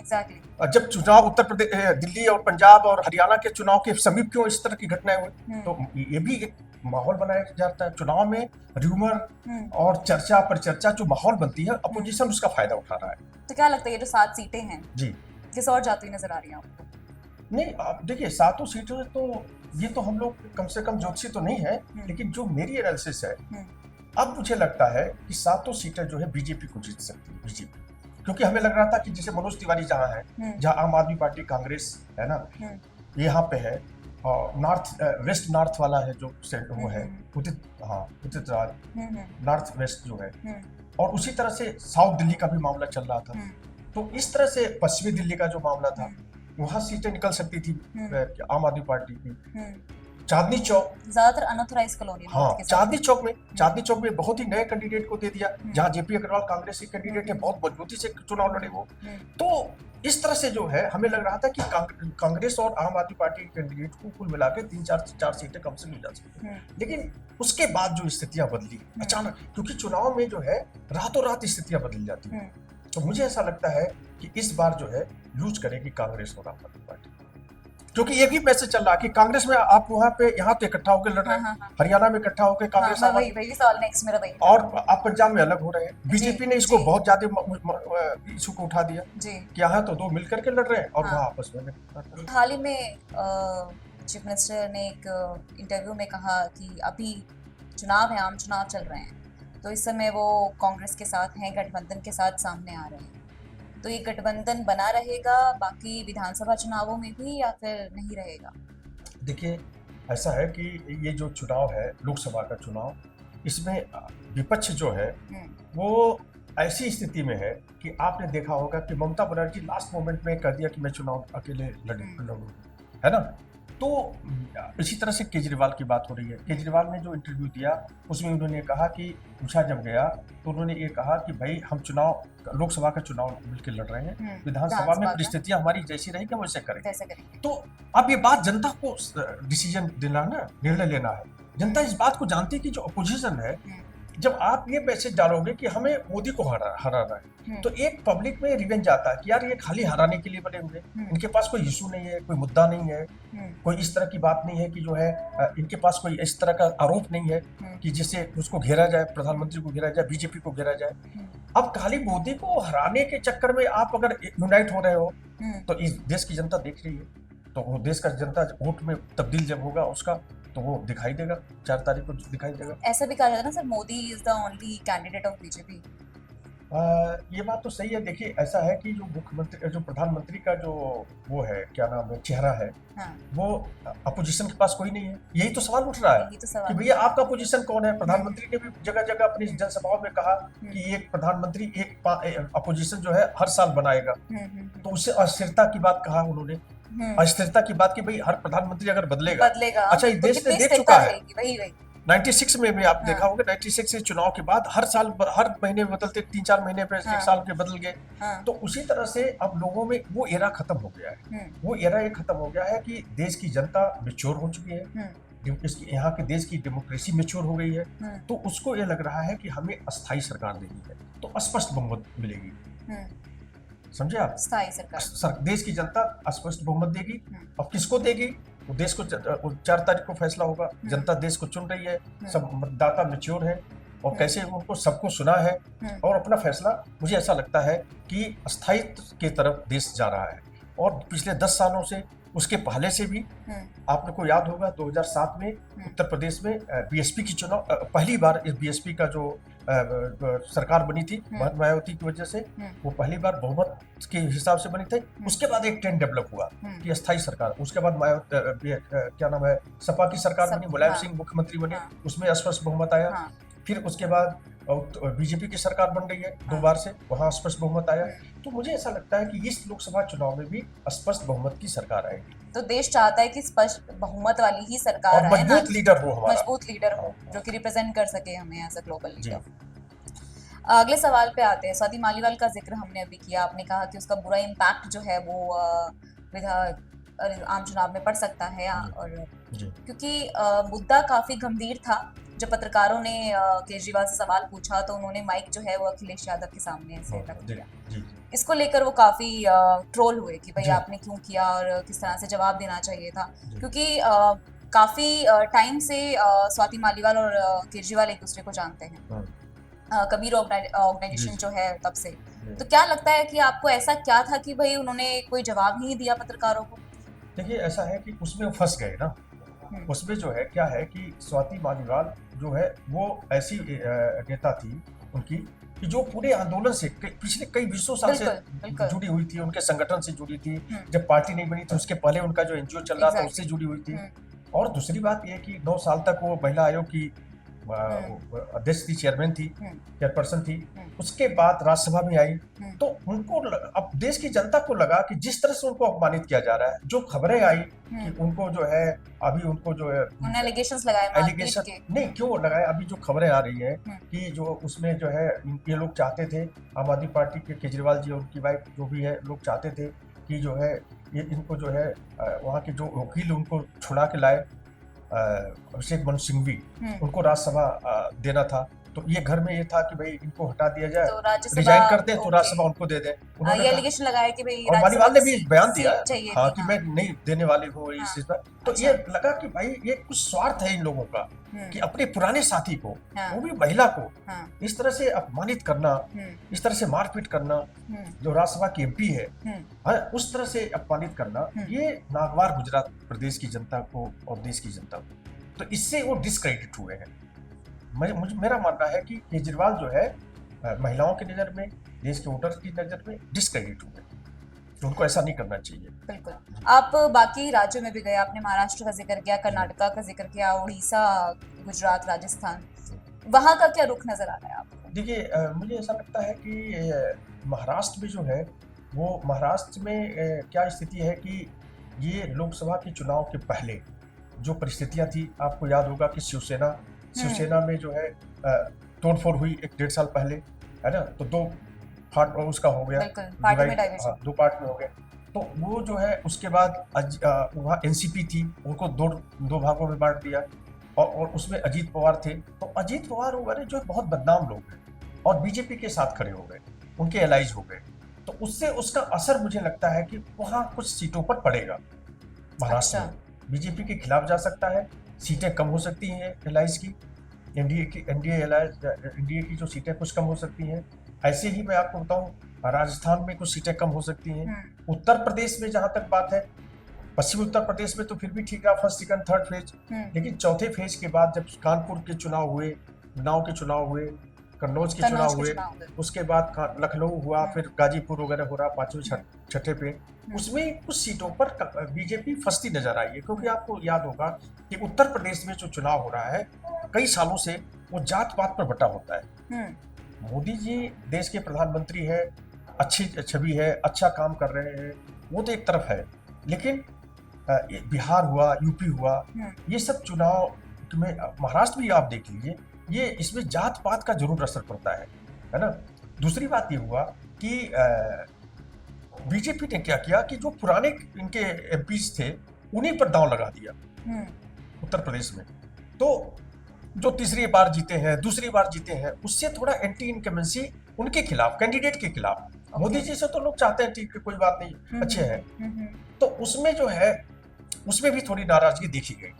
A: जब चुनाव उत्तर प्रदेश, दिल्ली और पंजाब और हरियाणा के चुनाव के समीप क्यों इस तरह की घटनाएं हुई। तो ये भी एक माहौल बनाया जाता है चुनाव में, र्यूमर और चर्चा पर चर्चा जो माहौल बनती है, अपोजिशन उसका फायदा उठा रहा है।
B: तो क्या लगता है ये जो 7 सीटें हैं
A: जी
B: किस और जाती नजर आ रही है आपको?
A: नहीं, आप देखिए 7 सीटें तो ये तो हम लोग कम से कम ज्योतिषी तो नहीं है, लेकिन जो मेरी एनालिसिस है, अब मुझे लगता है कि 7 सीटें जो है बीजेपी को जीत सकती है, बीजेपी। क्योंकि हमें लग रहा था कि जैसे मनोज तिवारी जहाँ है, जहाँ आम आदमी पार्टी कांग्रेस है ना, यहाँ पे है, और वेस्ट नॉर्थ वाला है जो वो है उदित राज, नॉर्थ वेस्ट जो है, और उसी तरह से साउथ दिल्ली का भी मामला चल रहा था। तो इस तरह से पश्चिमी दिल्ली का जो मामला था, वहाँ सीटें निकल सकती थी आम आदमी पार्टी की। चांदनी चौक
B: ज्यादातर अनऑथराइज कॉलोनी,
A: हाँ, चांदनी चौक में बहुत ही नए कैंडिडेट को दे दिया, जहाँ जेपी अग्रवाल कांग्रेस के कैंडिडेट है, बहुत मजबूती से चुनाव लड़े वो। तो इस तरह से जो है हमें लग रहा था कि कांग्रेस और आम आदमी पार्टी के कैंडिडेट को कुल मिला के 3-4 सीटें कम से मिल जा सकती है। लेकिन उसके बाद जो स्थितियां बदली अचानक, क्योंकि चुनाव में जो है रातों रात स्थितियां बदल जाती है, तो मुझे ऐसा लगता है कि इस बार जो है लूज करेगी कांग्रेस और आम आदमी पार्टी। क्योंकि ये भी मैसेज चल रहा है कि कांग्रेस में आप वहाँ पे यहाँ तो इकट्ठा होकर लड़ रहे हैं, हरियाणा में इकट्ठा होकर कांग्रेस,
B: वही सवाल नेक्स्ट मेरा वही,
A: और आप पंजाब में अलग हो रहे हैं। बीजेपी ने इसको बहुत ज्यादा इशू को उठा दिया कि यहाँ तो 2 मिलकर के लड़ रहे हैं और वहाँ आपस में।
B: हाल ही में चीफ मिनिस्टर ने एक इंटरव्यू में कहा कि अभी चुनाव है, आम चुनाव चल रहे हैं, तो इस समय वो कांग्रेस के साथ हैं, गठबंधन के साथ सामने आ रहे हैं। तो ये गठबंधन बना रहेगा बाकी विधानसभा चुनावों में भी या फिर नहीं रहेगा?
A: देखिए, ऐसा है कि ये जो चुनाव है, लोकसभा का चुनाव, इसमें विपक्ष जो है वो ऐसी स्थिति में है कि आपने देखा होगा कि ममता बनर्जी लास्ट मोमेंट में कह दिया कि मैं चुनाव अकेले लड़ूं, है ना। तो इसी तरह से केजरीवाल की बात हो रही है। केजरीवाल ने जो इंटरव्यू दिया उसमें उन्होंने कहा कि पूछा जब गया तो उन्होंने ये कहा कि भाई हम लोकसभा का चुनाव मिलकर लड़ रहे हैं, विधानसभा में परिस्थितियां हमारी जैसी रहेगी हम वैसे करेंगे। तो अब ये बात जनता को डिसीजन देना ना, निर्णय लेना है। जनता इस बात को जानती है कि जो अपोजिशन है, जब आप ये मैसेज डालोगे कि हमें मोदी को हराना है, तो एक पब्लिक में रिवेंज आता है कि यार ये खाली हराने के लिए बने हुए, इनके पास कोई इशू नहीं है, कोई मुद्दा नहीं है, कोई इस तरह की बात नहीं है कि जो है इनके पास कोई इस तरह का आरोप नहीं है कि जिससे उसको घेरा जाए, प्रधानमंत्री को घेरा जाए, बीजेपी को घेरा जाए। अब खाली मोदी को हराने के चक्कर में आप अगर यूनाइट हो रहे हो तो इस देश की जनता देख रही है, तो वो देश का जनता वोट में तब्दील जब होगा उसका, तो वो दिखाई देगा, 4 तारीख को दिखाई देगा।
B: ऐसा भी कहा जाता है ना sir, Modi is the only candidate of BJP.
A: ये बात तो सही है। देखिए, ऐसा है कि जो प्रधानमंत्री का जो वो है, क्या नाम है, चेहरा है, वो अपोजिशन के पास कोई नहीं है। यही तो सवाल उठ रहा है कि भैया आपका अपोजिशन कौन है। प्रधानमंत्री ने भी जगह जगह अपनी जनसभाओं में कहा कि एक प्रधानमंत्री एक अपोजिशन जो है हर साल बनाएगा, तो उससे अस्थिरता की बात कहा उन्होंने, अस्थिरता की बात की भाई हर प्रधानमंत्री अगर बदलेगा। अच्छा, ये देश ने देख चुका है, 96 में भी आप देखा होगा, 96 से चुनाव के बाद हर साल हर महीने बदलते, 3-4 महीने पे 1 साल के बदल गए। तो उसी तरह से अब लोगों में वो एरा खत्म हो गया है। वो एरा ये खत्म हो गया है कि देश की जनता मैच्योर हो चुकी है, यहाँ के देश की डेमोक्रेसी मैच्योर हो गई है, तो उसको ये लग रहा है कि हमें अस्थायी सरकार देनी है, तो स्पष्ट बहुमत मिलेगी। समझे आप?
B: स्थायी सरकार।
A: देश की जनता स्पष्ट बहुमत देगी। अब किसको देगी? वो देश को 4 तारीख को फैसला होगा। जनता देश को चुन रही है, सब मतदाता मैच्योर है और कैसे उनको सबको सुना है और अपना फैसला, मुझे ऐसा लगता है कि स्थायित्व की तरफ देश जा रहा है। और पिछले 10 सालों से, उसके पहले से भी, आपने को याद होगा 2007 में उत्तर प्रदेश में बीएसपी की चुनाव, पहली बार इस बीएसपी का जो सरकार बनी थी मायावती की वजह से, वो पहली बार बहुमत के हिसाब से बनी थी। उसके बाद एक ट्रेंड डेवलप हुआ कि अस्थायी सरकार, उसके बाद क्या नाम है, सपा की सरकार बनी, मुलायम सिंह मुख्यमंत्री बने, उसमें स्पष्ट बहुमत आया। फिर उसके बाद बीजेपी की सरकार बन गई है 2 बार से, वहां स्पष्ट बहुमत आया। तो मुझे ऐसा लगता है कि इस लोकसभा चुनाव में भी स्पष्ट बहुमत की सरकार आएगी।
B: तो देश चाहता है कि स्पष्ट बहुमत वाली ही सरकार
A: और
B: आए,
A: मजबूत लीडर हो हमारा,
B: मजबूत लीडर हो जो कि रिप्रेजेंट कर सके हमें एज अ ग्लोबल लीडर। अगले सवाल पे आते हैं। स्वाति मालीवाल का जिक्र हमने अभी किया, आपने कहा कि उसका बुरा इम्पैक्ट जो है वो आम चुनाव में पड़ सकता है, और क्योंकि मुद्दा काफी गंभीर था। जब पत्रकारों ने केजरीवाल से सवाल पूछा तो उन्होंने माइक जो है वो अखिलेश यादव के सामने से रख दिया। इसको लेकर वो काफी ट्रोल हुए कि भाई आपने क्यों किया और किस तरह से जवाब देना चाहिए था, क्योंकि काफी टाइम से स्वाति मालीवाल और केजरीवाल एक दूसरे को जानते हैं, कबीर ऑर्गेनाइजेशन जो है तब से। तो क्या लगता है कि आपको ऐसा क्या था कि भाई उन्होंने कोई जवाब नहीं दिया पत्रकारों को?
A: देखिए, ऐसा है कि उसमें फंस गए ना। उसमें जो है क्या है कि स्वाति मालीवाल जो है वो ऐसी नेता थी उनकी कि जो पूरे आंदोलन से पिछले कई 20 साल से जुड़ी हुई थी, उनके संगठन से जुड़ी थी। जब पार्टी नहीं बनी थी उसके पहले उनका जो एनजीओ चल रहा था उससे जुड़ी हुई थी। और दूसरी बात यह कि 9 साल तक वो महिला आयोग की अध्यक्ष थी, चेयरमैन थी, चेयरपर्सन थी। उसके बाद राज्यसभा में आई, तो उनको अब देश की जनता को लगा कि जिस तरह से उनको अपमानित किया जा रहा है, जो खबरें आई कि उनको जो है अभी उनको जो है
B: एलिगेशंस लगाए,
A: एलिगेशन नहीं क्यों लगाए, अभी जो खबरें आ रही है कि जो उसमें जो है ये लोग चाहते थे, आम आदमी पार्टी के केजरीवाल जी और उनकी वाइफ जो भी है, लोग चाहते थे कि जो है ये इनको जो है वहाँ के जो वकील उनको छुड़ा के लाए, अभिषेक मनु सिंघवी, उनको राज्यसभा देना था। तो ये घर में ये था कि भाई इनको हटा दिया जाए, तो रिजाइन कर दे तो राज्यसभा उनको दे दे।
B: ये एलिगेशन लगाया कि भाई
A: और मालीवाल ने भी बयान दिया हाँ कि मैं नहीं देने वाली हूँ इस चीज पर। तो ये लगा कि भाई ये कुछ स्वार्थ है इन लोगों का कि अपने पुराने साथी को, वो भी महिला को इस तरह से अपमानित करना, इस तरह से मारपीट करना, जो राज्यसभा की एमपी है उस तरह से अपमानित करना, ये नागवार गुजरात प्रदेश की जनता को और देश की जनता को। तो इससे वो डिस्क्रेडिट हुए हैं। मेरा मानना है कि केजरीवाल जो है महिलाओं की नजर में, देश के वोटर्स की नजर में डिस्क्रेडिट हुए, तो उनको ऐसा नहीं करना चाहिए।
B: बिल्कुल। आप बाकी राज्यों में भी गए, आपने महाराष्ट्र का जिक्र किया, कर्नाटका का जिक्र किया, उड़ीसा, गुजरात, राजस्थान, वहां का क्या रुख नजर आ रहा है आपको?
A: देखिए, मुझे ऐसा लगता है कि महाराष्ट्र में जो है वो, महाराष्ट्र में क्या स्थिति है कि ये लोकसभा के चुनाव के पहले जो परिस्थितियां थी, आपको याद होगा कि शिवसेना में जो है तोड़फोड़ हुई 1-1.5 साल पहले, है ना। तो 2 पार्ट उसका हो गया, 2 पार्ट में हो गया। तो वो जो है उसके बाद वहाँ एनसीपी थी, उनको 2 भागों में बांट दिया और उसमें अजीत पवार थे। तो अजीत पवार वगैरह जो बहुत बदनाम लोग हैं और बीजेपी के साथ खड़े हो गए, उनके एलाइज हो गए। तो उससे उसका असर मुझे लगता है कि वहाँ कुछ सीटों पर पड़ेगा। महाराष्ट्र में बीजेपी के खिलाफ जा सकता है, सीटें कम हो सकती हैं एलाइज की, एनडीए की जो सीटें कुछ कम हो सकती हैं। ऐसे ही मैं आपको बताऊं, राजस्थान में कुछ सीटें कम हो सकती हैं। उत्तर प्रदेश में जहां तक बात है, पश्चिमी उत्तर प्रदेश में तो फिर भी ठीक है, फर्स्ट, सेकंड, थर्ड फेज। लेकिन चौथे फेज के बाद जब कानपुर के चुनाव हुए, उन्नाव के चुनाव हुए, कन्नौज के चुनाव हुए, उसके बाद लखनऊ हुआ, फिर गाजीपुर वगैरह हो रहा 5वें छठे पे, उसमें कुछ सीटों पर बीजेपी फंसती नजर आई है। क्योंकि आपको याद होगा कि उत्तर प्रदेश में जो चुनाव हो रहा है कई सालों से वो जात पात पर बटा होता है। मोदी जी देश के प्रधानमंत्री है, अच्छी छवि है, अच्छा काम कर रहे हैं, वो तो एक तरफ है। लेकिन बिहार हुआ, यूपी हुआ, ये सब चुनाव में, महाराष्ट्र भी आप देख लीजिए, ये इसमें जात पात का जरूर असर पड़ता है ना। दूसरी बात ये हुआ कि बीजेपी ने क्या किया कि जो पुराने इनके एमपीज थे उन्हीं पर दांव लगा दिया उत्तर प्रदेश में। तो जो तीसरी बार जीते हैं, दूसरी बार जीते हैं, उससे थोड़ा एंटी इनकमेंसी उनके खिलाफ, कैंडिडेट के खिलाफ। मोदी जी से तो लोग चाहते हैं ठीक है, कोई बात नहीं, अच्छे हैं। तो उसमें जो है, उसमें भी थोड़ी नाराजगी देखी गई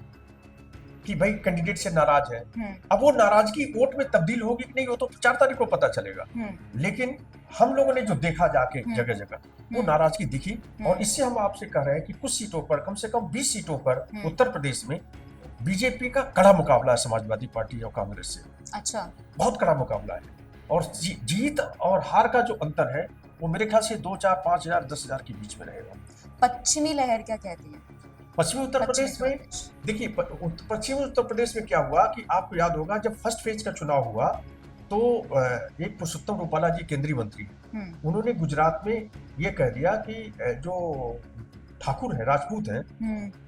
A: कि भाई कैंडिडेट से नाराज है। अब वो नाराजगी वोट में तब्दील होगी कि नहीं, वो तो 4 तारीख को पता चलेगा। लेकिन हम लोगों ने जो देखा जाके जगह जगह, वो नाराजगी दिखी। और इससे हम आपसे कह रहे हैं कि कुछ सीटों पर, कम से कम 20 सीटों पर उत्तर प्रदेश में बीजेपी का कड़ा मुकाबला है समाजवादी पार्टी और कांग्रेस से।
B: अच्छा,
A: बहुत कड़ा मुकाबला है। और जीत और हार का जो अंतर है वो मेरे ख्याल से 2, 4, 5 हजार, 10 हजार के बीच में रहेगा।
B: पश्चिमी लहर क्या कहती है?
A: पश्चिमी उत्तर प्रदेश में देखिए, पश्चिमी उत्तर प्रदेश में क्या हुआ कि आपको याद होगा, जब फर्स्ट फेज का चुनाव हुआ तो एक पुरुषोत्तम रूपाला जी केंद्रीय मंत्री, उन्होंने गुजरात में ये कह दिया कि जो ठाकुर है, राजपूत है,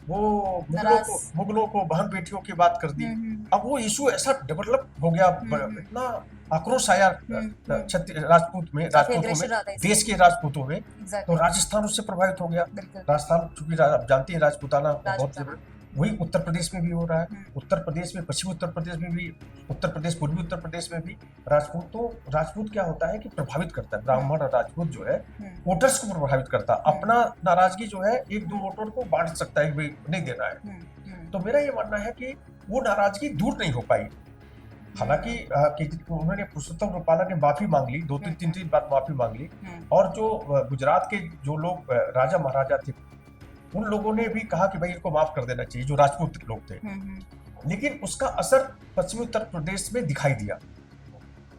A: वो मुगलों को बहन बेटियों की बात कर दी। अब वो इशू ऐसा डेवलप हो गया, इतना आक्रोश आया राजपूतों में, देश के राजपूतों में। तो राजस्थान उससे प्रभावित हो गया। राजस्थान चूंकि आप जानती है राजपूताना बहुत, वही उत्तर प्रदेश में भी हो रहा है। उत्तर प्रदेश में, पश्चिमी उत्तर प्रदेश में भी, उत्तर प्रदेश, पूर्वी उत्तर प्रदेश में भी राजपूत क्या होता है कि प्रभावित करता है, ब्राह्मण और राजपूत जो है वोटर्स को प्रभावित करता है। अपना नाराजगी जो है 1-2 वोटर को बांट सकता है, भाई नहीं देना है। तो मेरा ये मानना है कि वो नाराजगी दूर नहीं हो पाई। हालांकि उन्होंने पुरुषोत्तम रूपाला ने माफी मांग ली, 2-3 बार माफी मांग ली। और जो गुजरात के जो लोग राजा महाराजा थे, उन लोगों ने भी कहा कि भाई इनको माफ कर देना चाहिए, जो राजपूत लोग थे। लेकिन उसका असर पश्चिमी उत्तर प्रदेश में दिखाई दिया,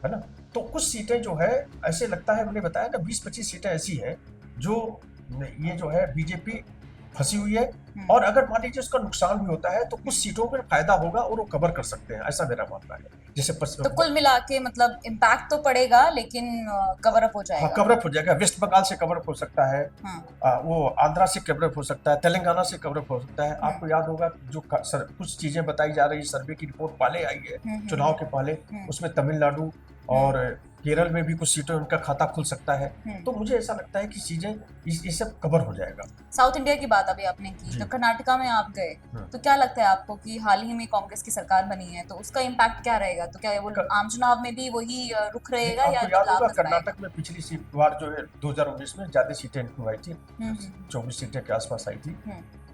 A: है ना। तो कुछ सीटें जो है ऐसे लगता है, मैंने बताया ना, 20-25 सीटें ऐसी हैं जो ये जो है बीजेपी फंसी हुई है। और अगर मान लीजिए उसका नुकसान भी होता है तो कुछ सीटों पर फायदा होगा और वो कवर कर सकते हैं, ऐसा मेरा मानना है। जैसे
B: तो कुल मिला के मतलब इम्पैक्ट तो पड़ेगा, लेकिन कवर अप हो जाएगा।
A: हाँ, कवर अप हो जाएगा। वेस्ट बंगाल से कवर अप हो सकता है, वो आंध्रा से कवर अप हो सकता है, तेलंगाना से कवर अप हो सकता है। आपको याद होगा जो कुछ चीजें बताई जा रही है, सर्वे की रिपोर्ट पहले आई है चुनाव के पहले, उसमें तमिलनाडु और केरल में भी कुछ सीटों में उनका खाता खुल सकता है। तो मुझे ऐसा लगता है कि चीजें ये सब कवर हो जाएगा।
B: साउथ इंडिया की बात अभी आपने की, तो कर्नाटका में आप गए, तो क्या लगता है आपको कि हाल ही में कांग्रेस की सरकार बनी है, तो उसका इम्पैक्ट क्या रहेगा? तो क्या वो आम चुनाव में भी वही रुख रहेगा या
A: याद होगा कर्नाटक में पिछली बार जो है 2019 में ज्यादा सीटें इनको आई थी, 24 सीटें के आसपास आई थी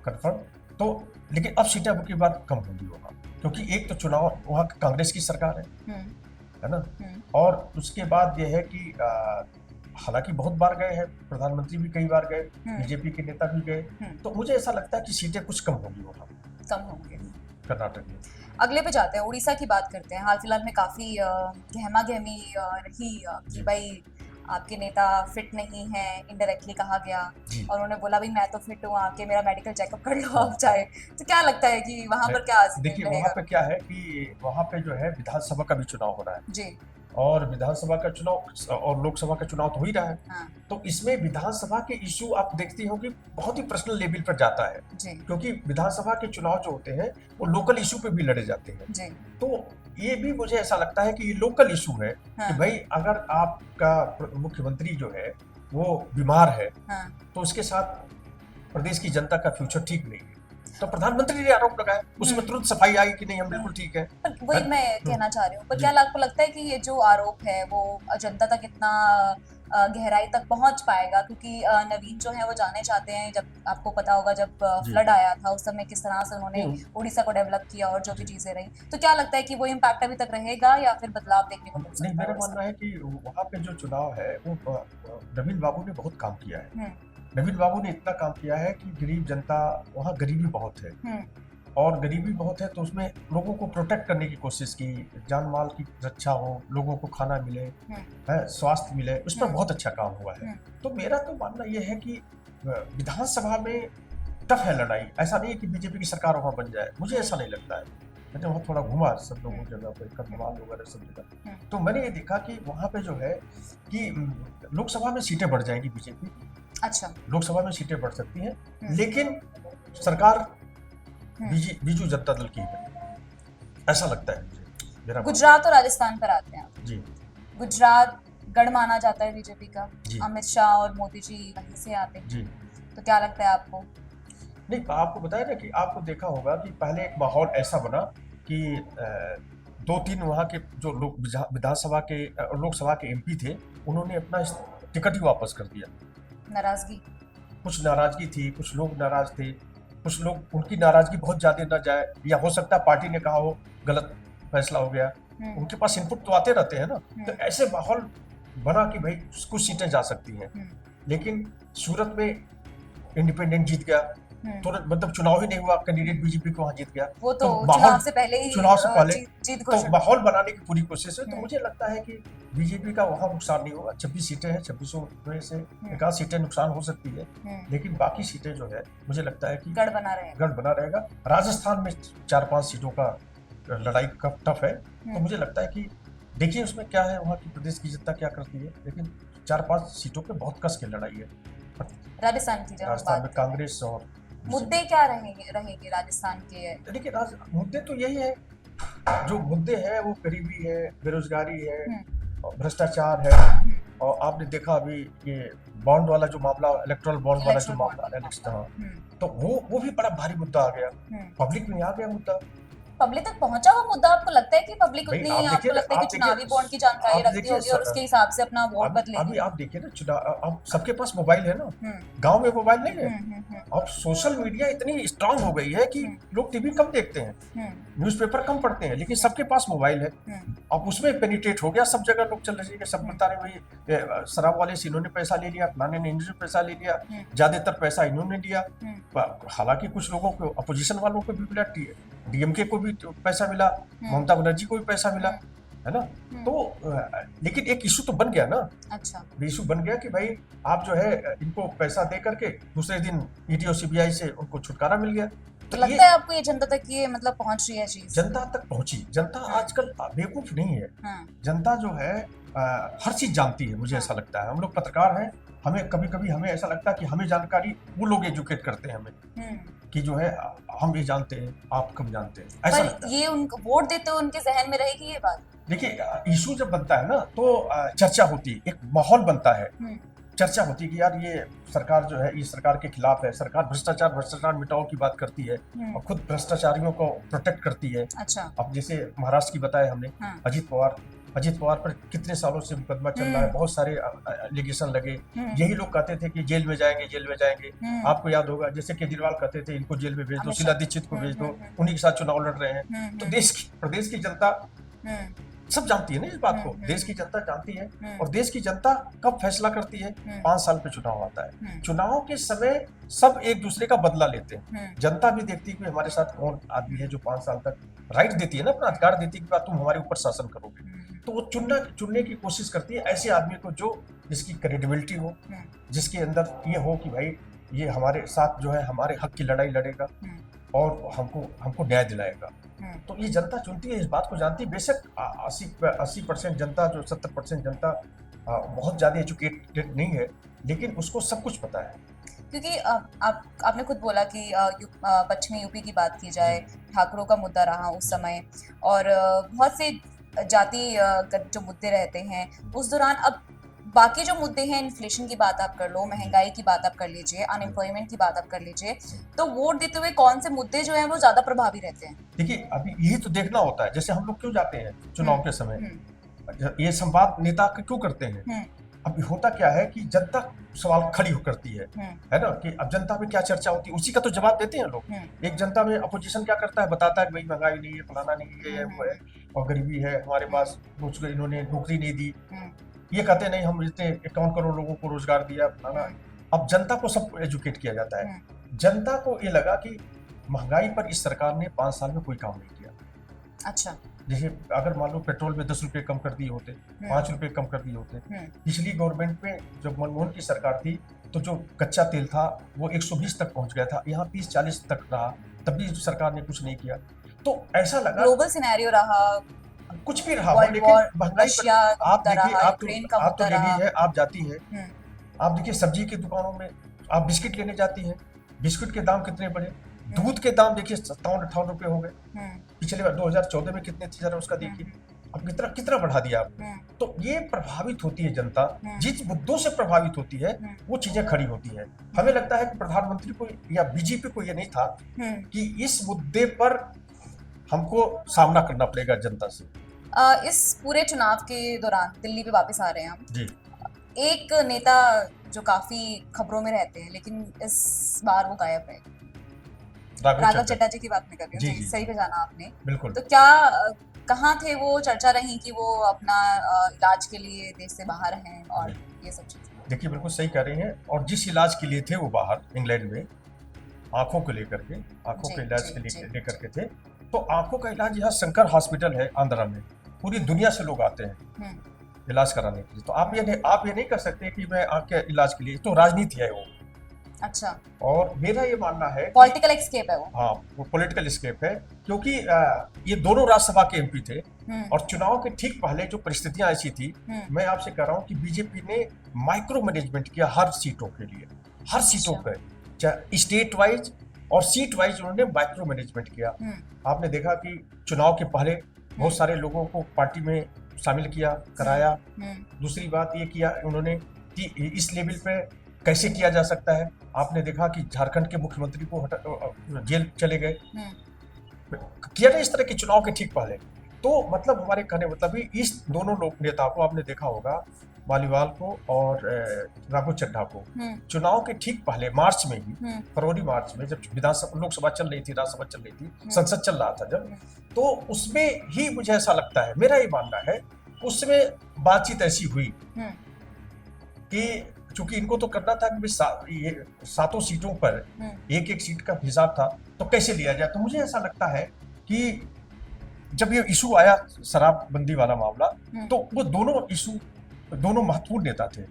A: कन्फर्म। तो लेकिन अब सीटें अब की बार कम होंगी होगा, क्योंकि एक तो चुनाव वहाँ कांग्रेस की सरकार है ना। और उसके बाद यह है कि हालांकि बहुत बार गए हैं, प्रधानमंत्री भी कई बार गए, बीजेपी के नेता भी गए। तो मुझे ऐसा लगता है कि सीटें कुछ कम होंगी वहाँ,
B: कम होंगे
A: कर्नाटक में।
B: अगले पे जाते हैं, उड़ीसा की बात करते हैं। हाल फिलहाल में काफी गहमा गहमी रही कि भाई आपके नेता फिट नहीं है, इनडायरेक्टली कहा गया, और उन्होंने बोला भाई मैं तो फिट हूँ, आके मेरा मेडिकल चेकअप कर लो आप चाहे। तो क्या लगता है कि वहाँ पर क्या
A: देखिए, वहाँ पे क्या है कि वहाँ पे जो है विधानसभा का भी चुनाव हो रहा है
B: जी,
A: और विधानसभा का चुनाव और लोकसभा का चुनाव तो हो ही रहा है। तो इसमें विधानसभा के इश्यू आप देखती हो कि बहुत ही पर्सनल लेवल पर जाता है, क्योंकि विधानसभा के चुनाव जो होते हैं वो लोकल इशू पे भी लड़े जाते हैं। तो ये भी मुझे ऐसा लगता है कि ये लोकल इशू है कि भाई अगर आपका मुख्यमंत्री जो है वो बीमार है तो उसके साथ प्रदेश की जनता का फ्यूचर ठीक नहीं है। तो प्रधानमंत्री ने आरोप लगाया, उसमें तुरंत सफाई आई कि नहीं हम बिल्कुल ठीक है।
B: वही मैं कहना चाह रही हूँ, पर क्या आपको लगता है कि ये जो आरोप है वो जनता तक इतना गहराई तक पहुंच पाएगा? क्योंकि नवीन जो है वो जाने चाहते हैं, जब आपको पता होगा जब फ्लड आया था उस समय किस तरह से उन्होंने उड़ीसा को डेवलप किया और जो भी चीजें रही, तो क्या लगता है कि वो इम्पैक्ट अभी तक रहेगा या फिर बदलाव देखने को मिल सकता है?
A: नहीं, मेरा मानना है कि वहाँ पे जो चुनाव है वो नवीन बाबू ने बहुत काम किया है। नवीन बाबू ने इतना काम किया है कि गरीब जनता, वहाँ गरीबी बहुत है और गरीबी बहुत है तो उसमें लोगों को प्रोटेक्ट करने की कोशिश की, जान माल की रक्षा हो, लोगों को खाना मिले, है स्वास्थ्य मिले, उस पर बहुत अच्छा काम हुआ है। तो मेरा तो मानना यह है कि विधानसभा में टफ है लड़ाई, ऐसा नहीं है कि बीजेपी की सरकार वहाँ बन जाए, मुझे ऐसा नहीं लगता है। मैंने वहाँ थोड़ा घूमा सब लोगों की जगह पे, कन्नौज वगैरह सब जगह, तो मैंने ये देखा कि वहाँ पे जो है कि लोकसभा में सीटें बढ़ जाएंगी बीजेपी।
B: अच्छा,
A: लोकसभा में सीटें बढ़ सकती हैं, लेकिन सरकार बीजू जनता दल की है, ऐसा लगता है मुझे।
B: गुजरात और राजस्थान पर आते हैं जी। गुजरात गढ़ माना जाता है बीजेपी का, अमित शाह और मोदी जी वहीं से आते हैं जी। तो क्या लगता है आपको?
A: नहीं, आपको बताया ना कि आपको देखा होगा कि पहले एक माहौल ऐसा बना कि 2-3 वहाँ के जो लोग विधानसभा के लोकसभा के एमपी थे, उन्होंने अपना टिकट ही वापस कर दिया।
B: नाराजगी,
A: कुछ नाराजगी थी, कुछ लोग नाराज थे, कुछ लोग उनकी नाराजगी बहुत ज्यादा न जाए, या हो सकता है पार्टी ने कहा हो गलत फैसला हो गया। उनके पास इनपुट तो आते रहते हैं ना, तो ऐसे माहौल बना कि भाई कुछ सीटें जा सकती हैं। लेकिन सूरत में इंडिपेंडेंट जीत गया, तुरंत मतलब चुनाव ही नहीं हुआ, कैंडिडेट बीजेपी को वहां जीत गया।
B: वो तो चुनाव से पहले ही जीत
A: तो माहौल बनाने की पूरी कोशिश है। तो मुझे लगता है कि बीजेपी का वहां नुकसान नहीं होगा। 26 सीटें हैं, 26 में से 1 सीटें नुकसान हो सकती है, लेकिन बाकी सीटें जो है मुझे लगता है कि गढ़ बना रहेगा। राजस्थान में 4-5 सीटों का लड़ाई टफ है, तो मुझे लगता है कि देखिए उसमें क्या है, वहाँ की प्रदेश की जनता क्या करती है, लेकिन 4-5 सीटों पे बहुत कस के लड़ाई है। राजस्थान में कांग्रेस और
B: मुद्दे क्या रहेंगे राजस्थान के?
A: देखिए मुद्दे तो यही है, जो मुद्दे हैं वो गरीबी है, बेरोजगारी है, भ्रष्टाचार है, और आपने देखा अभी ये बॉन्ड वाला जो मामला, इलेक्ट्रल बॉन्ड वाला जो मामला, तो वो भी बड़ा भारी मुद्दा आ गया, पब्लिक में आ गया मुद्दा।
B: पब्लिक तक पहुंचा हुआ मुद्दा आपको लगता है कि पब्लिक उतनी आपको लगता है कि चुनावी बॉन्ड की जानकारी रखती होगी और उसके हिसाब से अपना वोट बदलेगी?
A: अभी आप देखिए ना, चुनाव अब सबके पास मोबाइल है ना, गांव में मोबाइल नहीं है। अब सोशल मीडिया इतनी स्ट्रांग हो गई है कि लोग टीवी कम देखते हैं, न्यूज़पेपर कम पढ़ते हैं, लेकिन सबके पास मोबाइल है। अब उसमें पेनिट्रेट हो गया, सब जगह लोग चल रहे हैं, सब बता रहे भाई शराब वाले से इन्होंने पैसा ले लिया, फलाने ने इन्होंने पैसा ले लिया, ज्यादातर पैसा इन्होंने लिया। हालांकि कुछ लोगों को, अपोजिशन वालों को भी मिला, डीएमके को भी पैसा मिला, ममता बनर्जी को भी पैसा मिला, है ना। तो लेकिन एक इशू तो बन गया ना।
B: अच्छा,
A: इशू बन गया कि भाई आप जो है इनको पैसा दे करके दूसरे दिन ईडी और सीबीआई से उनको छुटकारा मिल गया।
B: तो लगता है आपको ये जनता तक ये मतलब पहुंच रही है चीज?
A: जनता तक पहुंची। जनता आजकल बेवकूफ नहीं है। जनता जो है हर चीज जानती है, मुझे ऐसा लगता है। हम लोग पत्रकार हैं, हमें कभी कभी हमें ऐसा लगता है कि हमें जानकारी वो लोग एजुकेट करते हैं हमें, कि जो है हम ये जानते हैं, आप कम जानते हैं, ऐसा लगता है।
B: ये उनको वोट देते हुए उनके जहन में रहेगी ये बात?
A: देखिए इशू जब बनता है ना, तो चर्चा होती है, एक माहौल बनता है, चर्चा होती है कि यार ये सरकार जो है, ये सरकार के खिलाफ है, सरकार भ्रष्टाचार मिटाओ की बात करती है और खुद भ्रष्टाचारियों को प्रोटेक्ट करती है।
B: अच्छा।
A: अब जैसे महाराष्ट्र की बताया हमने, अजीत पवार पर कितने सालों से मुकदमा चल रहा है, बहुत सारे एलिगेशन लगे, यही लोग कहते थे कि जेल में जाएंगे। आपको याद होगा जैसे केजरीवाल कहते थे इनको जेल में भेज दो, शीला दीक्षित को भेज दो, उन्हीं के साथ चुनाव लड़ रहे हैं। तो प्रदेश की जनता सब जानती है ना इस बात को, देश की जनता जानती है। और देश की जनता कब फैसला करती है? 5 साल पे चुनाव आता है। चुनाव के समय सब एक दूसरे का बदला लेते हैं। जनता भी देखती है कि हमारे साथ कौन आदमी है जो 5 साल तक राइट देती है ना, अपना अधिकार देती है कि तुम हमारे ऊपर शासन करोगे। तो वो चुनने की कोशिश करती है ऐसे आदमी को जो जिसकी क्रेडिबिलिटी हो, जिसके अंदर ये हो कि भाई ये हमारे साथ जो है हमारे हक की लड़ाई लड़ेगा और हमको न्याय दिलाएगा। तो ये जनता चुनती है, इस बात को जानती है। बेशक 80% जनता, जो 70% जनता बहुत ज्यादा एजुकेटेड नहीं है, लेकिन उसको सब कुछ पता है।
B: क्योंकि आपने खुद बोला कि पश्चिमी यूपी की बात की जाए, ठाकुरों का मुद्दा रहा उस समय, और बहुत से जाति जो मुद्दे रहते हैं उस दौरान। अब बाकी जो मुद्दे हैं, इन्फ्लेशन की बात आप कर लो, महंगाई की बात आप कर लीजिए, अनएम्प्लॉयमेंट की बात आप कर लीजिए, तो वोट देते हुए कौन से मुद्दे जो हैं वो ज्यादा प्रभावी रहते हैं?
A: देखिए अभी यही तो देखना होता है। जैसे हम लोग क्यों जाते हैं चुनाव के समय, ये संवाद नेता क्यों करते हैं? अब होता क्या है कि जनता सवाल खड़ी करती है ना, कि अब जनता में क्या चर्चा होती है, उसी का तो जवाब देते हैं लोग। एक जनता में अपोजिशन क्या करता है, बताता है कि भाई महंगाई नहीं है, फलाना नहीं है, ये है वो है, और गरीबी है हमारे पास, मुझको इन्होंने नौकरी नहीं दी। ये कहते नहीं हम इतने 51 करोड़ लोगों को रोजगार दिया, फलाना। अब जनता को सब एजुकेट किया जाता है। जनता को ये लगा कि महंगाई पर इस सरकार ने 5 साल में कोई काम नहीं किया।
B: अच्छा।
A: जैसे अगर मान लो पेट्रोल में 10 रुपए कम कर दिए होते, 5 रुपए कम कर दिए होते। पिछली गवर्नमेंट में जब मनमोहन की सरकार थी तो जो कच्चा तेल था वो 120 तक पहुंच गया था, यहाँ 30-40 तक रहा, तब भी सरकार ने कुछ नहीं किया। तो ऐसा लगा
B: ग्लोबल सिनेरियो रहा,
A: कुछ भी रहा, लेकिन महंगाई पर आप देखिए, आप तो लेडीज है, आप जाती है, आप देखिए सब्जी की दुकानों में आप बिस्किट लेने जाती हैं, बिस्किट के दाम कितने बढ़े, दूध के दाम देखिए 57-58 रुपए हो गए। पिछले 2014 में कितने थे जरा उसका देखिए, अब कितना बढ़ा दिया आप। तो ये प्रभावित होती है जनता, जिस मुद्दों से प्रभावित होती है वो चीजें खड़ी होती है। हमें लगता है कि प्रधानमंत्री को या बीजेपी को ये नहीं था कि इस मुद्दे पर हमको सामना करना पड़ेगा जनता से।
B: इस पूरे चुनाव के दौरान दिल्ली पे वापस आ रहे हैं हम।
A: जी।
B: एक नेता जो काफी खबरों में रहते हैं लेकिन इस बार वो गायब है। राघव चड्ढा जी की बात मैं कर रही हूँ। जी, सही पहचाना आपने।
A: बिल्कुल।
B: तो क्या कहाँ थे वो? चर्चा रही कि वो अपना इलाज के लिए देश से बाहर हैं और ये सब चीजें।
A: देखिए, बिल्कुल सही कह रही हैं। और जिस इलाज के लिए थे वो बाहर इंग्लैंड में, आंखों को लेकर के, आंखों के इलाज के लिए लेकर के थे, तो आंखों का इलाज यहाँ शंकर हॉस्पिटल है आंध्रा में, पूरी दुनिया से लोग आते हैं इलाज कराने के लिए। तो आप ये नहीं कर सकते कि मैं आंख के इलाज के लिए, तो राजनीति है वो।
B: अच्छा।
A: और मेरा ये मानना है
B: पॉलिटिकल एस्केप है वो।
A: हाँ, वो पॉलिटिकल एस्केप है, क्योंकि ये दोनों राज्यसभा के एमपी थे और चुनाव के ठीक पहले जो परिस्थितियां ऐसी थी, मैं आपसे कह रहा हूँ कि बीजेपी ने माइक्रो मैनेजमेंट किया हर सीटों के लिए, हर सीटों पे, चाहे स्टेट वाइज और सीट वाइज उन्होंने माइक्रो मैनेजमेंट किया। आपने देखा कि चुनाव के पहले बहुत सारे लोगों को पार्टी में शामिल किया, कराया। दूसरी बात ये किया उन्होंने कि इस लेवल पे कैसे किया जा सकता है। आपने देखा कि झारखंड के मुख्यमंत्री को जेल चले गए, किया ना इस तरह के चुनाव के ठीक पहले। तो मतलब हमारे कहने मतलब ही इस दोनों लोग नेता को आपने देखा होगा, मालीवाल को और राघव चड्ढा को, चुनाव के ठीक पहले मार्च में ही, फरवरी मार्च में, जब विधानसभा लोकसभा चल रही थी, राज्यसभा चल रही थी, संसद चल रहा था जब, तो उसमें ही मुझे ऐसा लगता है, मेरा ये मानना है, उसमें बातचीत ऐसी हुई कि चूंकि इनको तो करना था कि ये सातों सीटों पर एक एक सीट का हिसाब था, तो कैसे लिया जाए। तो मुझे ऐसा लगता है कि जब ये इशू आया शराबबंदी वाला मामला, तो वो दोनों महत्वपूर्ण नेता थे,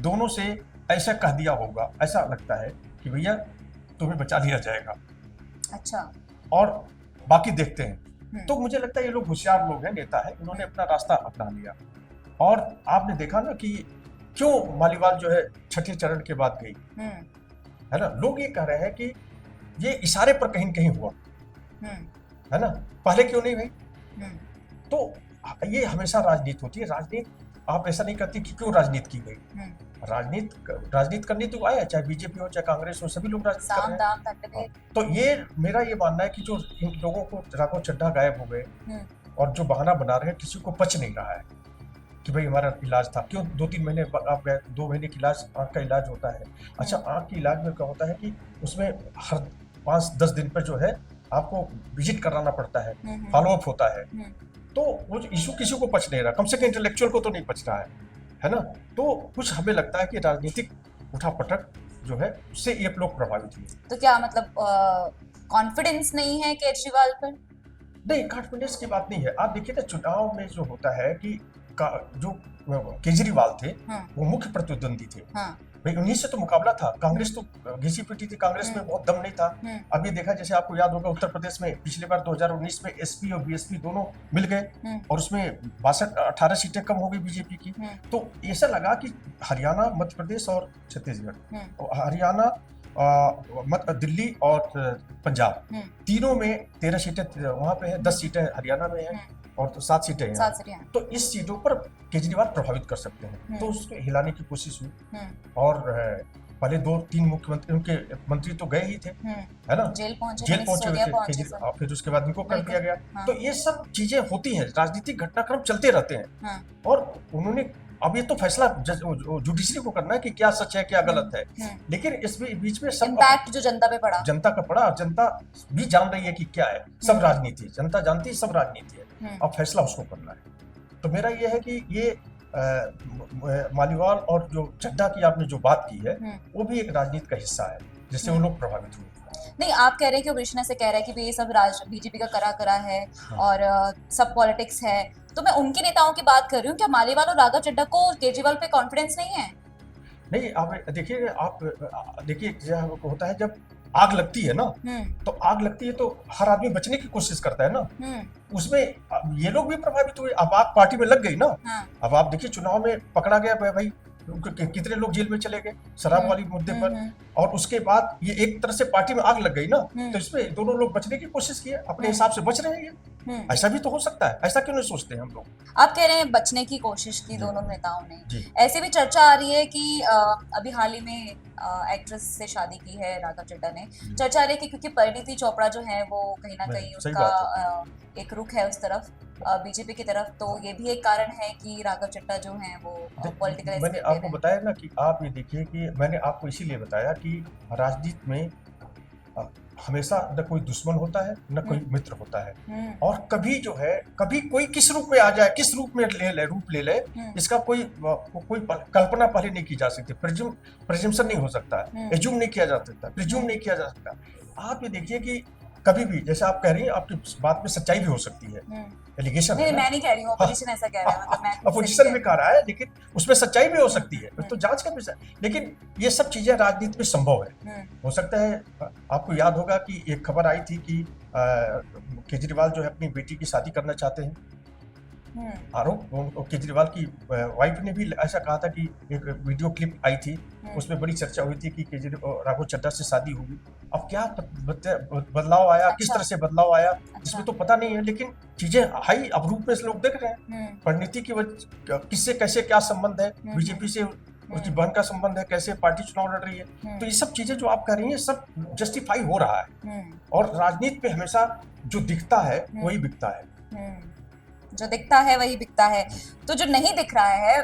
A: दोनों से ऐसा कह दिया होगा, ऐसा लगता है कि भैया तुम्हें बचा लिया जाएगा।
B: अच्छा।
A: और बाकी देखते हैं। तो मुझे लगता है ये लोग होशियार लोग हैं, नेता है, इन्होंने अपना रास्ता अपना लिया। और आपने देखा ना कि क्यों मालीवाल जो है छठे चरण के बाद गई, है ना। लोग ये कह रहे हैं कि ये इशारे पर कहीं कहीं हुआ, है ना, पहले क्यों नहीं गई। तो ये हमेशा राजनीति होती है। राजनीति आप ऐसा नहीं करती कि क्यों राजनीति की गई। राजनीति करनी तो आया, चाहे बीजेपी हो चाहे कांग्रेस हो, सभी लोग राजनीति कर रहे हैं। तो ये मेरा ये मानना है कि जो इन लोगों को राघव चड्ढा गायब हो गए और जो बहाना बना रहे हैं, किसी को पच नहीं रहा है कि भाई हमारा इलाज था, क्यों 2-3 महीने आप गए, 2 महीने की इलाज, आंख का इलाज होता है। अच्छा, आंख की इलाज में क्या होता है कि उसमें हर 5-10 दिन पर जो है आपको विजिट कराना पड़ता है, फॉलोअप होता है। तो वो इशू किसी को पच नहीं रहा, कम से कम इंटेलेक्चुअल को तो नहीं पच रहा है ना। तो कुछ हमें लगता है कि राजनीतिक उठापटक जो है उससे ये लोग प्रभावित हुए।
B: तो क्या मतलब कॉन्फिडेंस नहीं है केजरीवाल पर?
A: नहीं, कॉन्फिडेंस की बात नहीं है। आप देखिए ना, चुनाव में जो होता है कि जो केजरीवाल थे वो मुख्य प्रतिद्वंदी थे, भाई उन्हीं से तो मुकाबला था। कांग्रेस तो घिसी पिटी थी, कांग्रेस में बहुत दम नहीं था। अब ये देखा, जैसे आपको याद होगा, उत्तर प्रदेश में पिछली बार 2019 में एसपी और बीएसपी दोनों मिल गए और उसमें 18 सीटें कम हो गई बीजेपी की। तो ऐसा लगा कि हरियाणा, मध्य प्रदेश और छत्तीसगढ़, हरियाणा, दिल्ली और पंजाब, तीनों में 13 सीटें वहां पे है, 10 सीटें हरियाणा में है और 7 सीटें हैं। तो इस सीटों पर केजरीवाल प्रभावित कर सकते हैं। तो उसको हिलाने की कोशिश हुई और पहले 2-3 मुख्यमंत्री, उनके मंत्री तो गए ही थे, है ना, जेल पहुंचे हुए थे, फिर उसके बाद इनको कर दिया गया। तो ये सब चीजें होती हैं, राजनीतिक घटनाक्रम चलते रहते हैं। और उन्होंने अब ये तो फैसला जुडिशरी को करना है कि क्या सच है क्या गलत है, लेकिन इस बीच में सब
B: इम्पैक्ट जो जनता पे पड़ा,
A: जनता का पड़ा, जनता भी जान रही है कि क्या है, सब राजनीति, जनता जानती है सब राजनीति है, अब फैसला उसको करना है। तो मेरा ये है कि ये मालीवाल और जो चड्ढा की आपने जो बात की है, वो भी एक राजनीति का हिस्सा है जिससे वो लोग प्रभावित हुए।
B: नहीं, आप कह रहे हैं कि ऑपरेशन से कह रहे हैं कि ये सब बीजेपी का करा है और सब पॉलिटिक्स है। तो मैं उनके नेताओं की बात कर रही हूँ, क्या मालीवाल और राघव चड्ढा को केजरीवाल पे कॉन्फिडेंस नहीं है? नहीं, आप देखिए होता है जब आग लगती है ना, तो आग लगती है तो हर आदमी बचने की कोशिश करता है ना। उसमें ये लोग भी प्रभावित हुए। अब आप पार्टी में लग गई ना, अब आप देखिए चुनाव में पकड़ा गया भाई, कितने लोग जेल में चले गए शराब वाली मुद्दे पर, और उसके बाद ये एक तरह से पार्टी में आग लग गई ना, तो इसमें दोनों लोग बचने की कोशिश किए, अपने हिसाब से बच रहे हैं।
A: ऐसा भी तो हो सकता है, ऐसा क्यों नहीं सोचते हम लोग?
B: आप कह रहे हैं बचने की कोशिश की
A: जी।
B: दोनों नेताओं ने।
A: जी।
B: ऐसे भी चर्चा आ रही है कि अभी हाल ही में एक्ट्रेस से शादी की है राघव चड्ढा ने। चर्चा आ रही है कि क्योंकि परिणीति चोपड़ा जो है वो कहीं ना कहीं
A: सही
B: उनका
A: बात है।
B: एक रुख है उस तरफ, बीजेपी की तरफ, तो ये भी एक कारण है कि राघव चड्ढा जो है वो पॉलिटिकल
A: मैंने
B: एस्केप ले
A: आपको
B: रहे हैं।
A: बताया ना कि आप ये देखिए कि मैंने आपको इसीलिए बताया कि राजनीति में अ, हमेशा न कोई दुश्मन होता है, न कोई मित्र होता है। और कभी जो है, कभी कोई किस रूप में आ जाए, किस रूप में रूप ले ले, इसका कोई कल्पना पहले नहीं की जा सकती। प्रिजम्पशन नहीं हो सकता है, एज्यूम नहीं किया जा सकता, प्रिज्यूम नहीं किया जा सकता। आप ये देखिए कि कभी भी, जैसे आप कह रही हैं, आपकी बात में सच्चाई भी हो सकती है, एलिगेशन है
B: नहीं,
A: ना।
B: मैं नहीं कह रही हूँ, अपोजिशन ऐसा कह रहा है, मतलब मैं खुद से
A: अपोजिशन
B: नहीं
A: भी
B: कह
A: कह रहा है, लेकिन उसमें सच्चाई भी हो सकती है,
B: हम्म,
A: तो जांच का विषय। लेकिन ये सब चीजें राजनीति में संभव है। हो सकता है, आपको याद होगा कि एक खबर आई थी कि केजरीवाल जो है अपनी बेटी की शादी करना चाहते हैं। आरोप केजरीवाल की वाइफ ने भी ऐसा कहा था कि एक वीडियो क्लिप आई थी, उसमें बड़ी चर्चा हुई थी कि राघव चड्ढा से शादी होगी। अब क्या बदलाव आया, किस
B: अच्छा।
A: तरह से बदलाव आया,
B: अच्छा।
A: इसमें तो पता नहीं है, लेकिन चीजें हाई अवरूप में लोग देख रहे हैं। परिणीति की वजह किससे कैसे क्या संबंध है, बीजेपी से उसकी बहन का संबंध है, कैसे पार्टी चुनाव लड़ रही है, तो ये सब चीजें जो आप कह रही हैं सब जस्टिफाई हो रहा है। और राजनीति में हमेशा जो दिखता है वही बिकता है।
B: जो दिखता है वही बिकता है, तो जो नहीं दिख रहा है,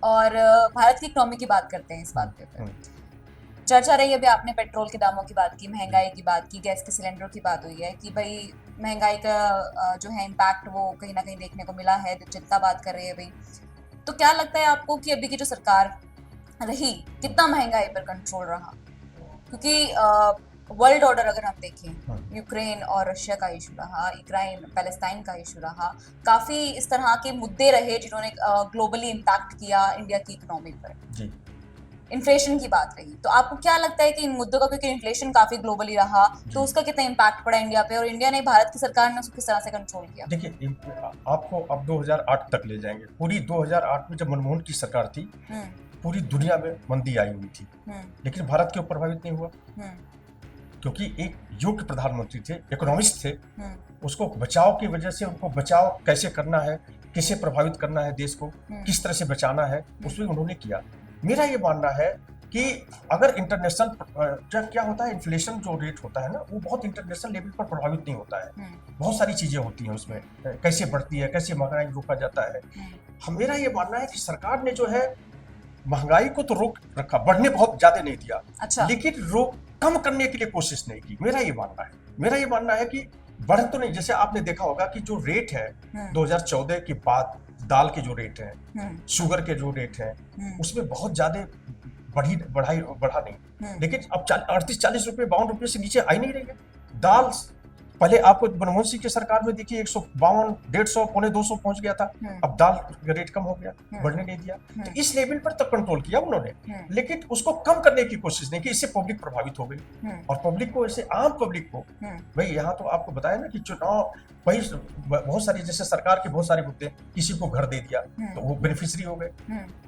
B: और भारत की इकोनॉमी की बात करते हैं इस बात के ऊपर। चर्चा रही, अभी आपने पेट्रोल के दामों की बात की, महंगाई की बात की, गैस के सिलेंडरों की बात हुई है कि भाई महंगाई का जो है इम्पैक्ट वो कहीं ना कहीं देखने को मिला है, चिंता बात कर रही है भाई। तो क्या लगता है आपको कि अभी की जो सरकार रही, कितना महंगाई पर कंट्रोल रहा? क्योंकि वर्ल्ड ऑर्डर अगर हम देखें, यूक्रेन और रशिया का इशू रहा, यूक्रेन पैलेस्टाइन का इशू रहा, काफी इस तरह के मुद्दे रहे जिन्होंने ग्लोबली इम्पैक्ट किया इंडिया की इकोनॉमी पर।
A: जी।
B: इन्फ्लेशन की बात रही, तो आपको क्या लगता है कि इन मुद्दों का, क्योंकि इन्फ्लेशन काफी ग्लोबली रहा, तो उसका कितना इम्पैक्ट पड़ा इंडिया पे, और इंडिया ने, भारत की सरकार ने उसको किस तरह से कंट्रोल किया?
A: देखिए, आपको अब 2008 तक ले जाएंगे। पूरी 2008 में जब मनमोहन की सरकार थी, पूरी दुनिया में मंदी आई हुई थी, लेकिन भारत क्यों प्रभावित नहीं हुआ? क्योंकि एक योग्य प्रधानमंत्री थे, इकोनॉमिस्ट थे, उसको बचाव की वजह से, उनको बचाव कैसे करना है, कैसे प्रभावित करना है देश को, किस तरह से बचाना है, उसमें उन्होंने किया। मेरा ये मानना है कि अगर इंटरनेशनल क्या होता है, इन्फ्लेशन जो रेट होता है ना, वो बहुत इंटरनेशनल लेवल पर प्रभावित नहीं होता है। बहुत सारी चीजें होती हैं उसमें, कैसे बढ़ती है, कैसे महंगाई रोका जाता है। मेरा ये मानना है कि सरकार ने जो है महंगाई को तो रोक रखा, बढ़ने बहुत ज्यादा नहीं दिया।
B: अच्छा।
A: लेकिन रोक कम करने के लिए कोशिश नहीं की। मेरा ये मानना है कि बढ़ तो नहीं, जैसे आपने देखा होगा कि जो रेट है 2014 के बाद, दाल के जो रेट है, शुगर के जो रेट है, उसमें बहुत ज्यादा बढ़ा नहीं, लेकिन अब 38-40 रुपए, 52 रुपए से नीचे आई नहीं रही है दाल। पहले आपको मनमोहन सिंह की सरकार में देखिए 152, 150, पौने 200 पहुंच गया था। अब दाल का रेट कम हो गया, बढ़ने नहीं दिया। तो इस लेवल पर तक कंट्रोल किया उन्होंने, लेकिन उसको कम करने की कोशिश नहीं की। इससे पब्लिक प्रभावित हो गई, और पब्लिक को, ऐसे आम पब्लिक को, भाई यहाँ तो आपको बताया ना कि चुनाव, वही बहुत सारी, जैसे सरकार के बहुत सारे मुद्दे, किसी को घर दे दिया तो वो बेनिफिशियरी हो गए,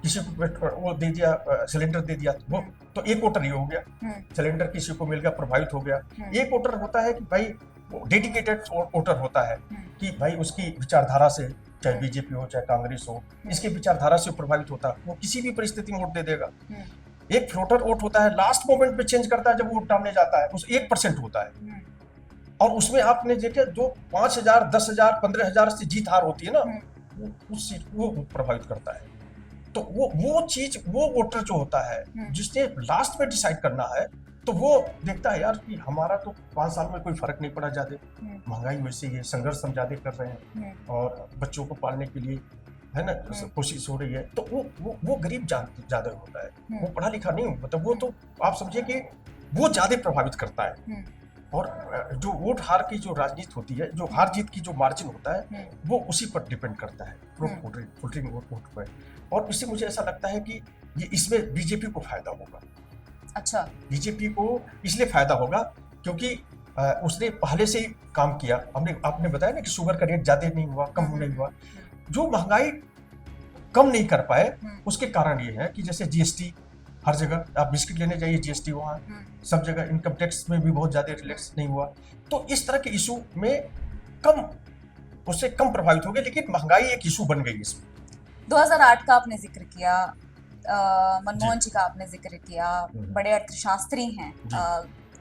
A: किसी को वो दे दिया, सिलेंडर दे दिया, वो तो एक वोटर ही हो गया, सिलेंडर किसी को मिल गया, प्रभावित हो गया। एक वोटर होता है कि भाई डेडिकेटेड वोटर होता है कि भाई उसकी विचारधारा से, चाहे बीजेपी हो चाहे कांग्रेस हो, इसके विचारधारा से प्रभावित होता है, वो किसी भी परिस्थिति में वोट दे देगा। एक फ्लोटर वोट होता है, लास्ट मोमेंट पे चेंज करता है, जब वोट डालने जाता है, उस 1% होता है, और उसमें आपने देखे जो 5,000, 10,000, 15,000 से जीत हार होती है ना, उस चीज वो प्रभावित करता है। तो वो चीज, वो वोटर जो होता है जिसने लास्ट में डिसाइड करना है, तो वो देखता है यार कि हमारा तो 5 साल में कोई फर्क नहीं पड़ा ज्यादा, महंगाई वैसे ही है, संघर्ष हम ज्यादा कर रहे हैं, और बच्चों को पालने के लिए है ना कोशिश हो रही है, तो वो गरीब ज्यादा होता है, वो पढ़ा लिखा नहीं, मतलब वो तो आप समझिए कि वो ज्यादा प्रभावित करता है। और जो वोट हार की जो राजनीति होती है, जो हार जीत की जो मार्जिन होता है, वो उसी पर डिपेंड करता है, फिल्टरिंग वोट पर। और इससे मुझे ऐसा लगता है कि ये इसमें बीजेपी को फायदा होगा।
B: अच्छा।
A: बीजेपी को इसलिए फायदा होगा क्योंकि उसने पहले से ही काम किया। आपने बताया ना कि शुगर का रेट ज्यादा नहीं हुआ, कम नहीं हुआ। जो महंगाई कम नहीं कर पाए, उसके कारण ये है कि जैसे जीएसटी, हर जगह आप बिस्किट लेने जाइए जीएसटी, वहाँ सब जगह इनकम टैक्स में भी बहुत ज्यादा रिलैक्स नहीं हुआ। तो इस तरह के इशू में कम उससे कम प्रभावित होंगे, लेकिन महंगाई एक इशू बन गई इसमें।
B: 2008 का आपने जिक्र किया, मनमोहन जी का आपने जिक्र किया, बड़े अर्थशास्त्री हैं।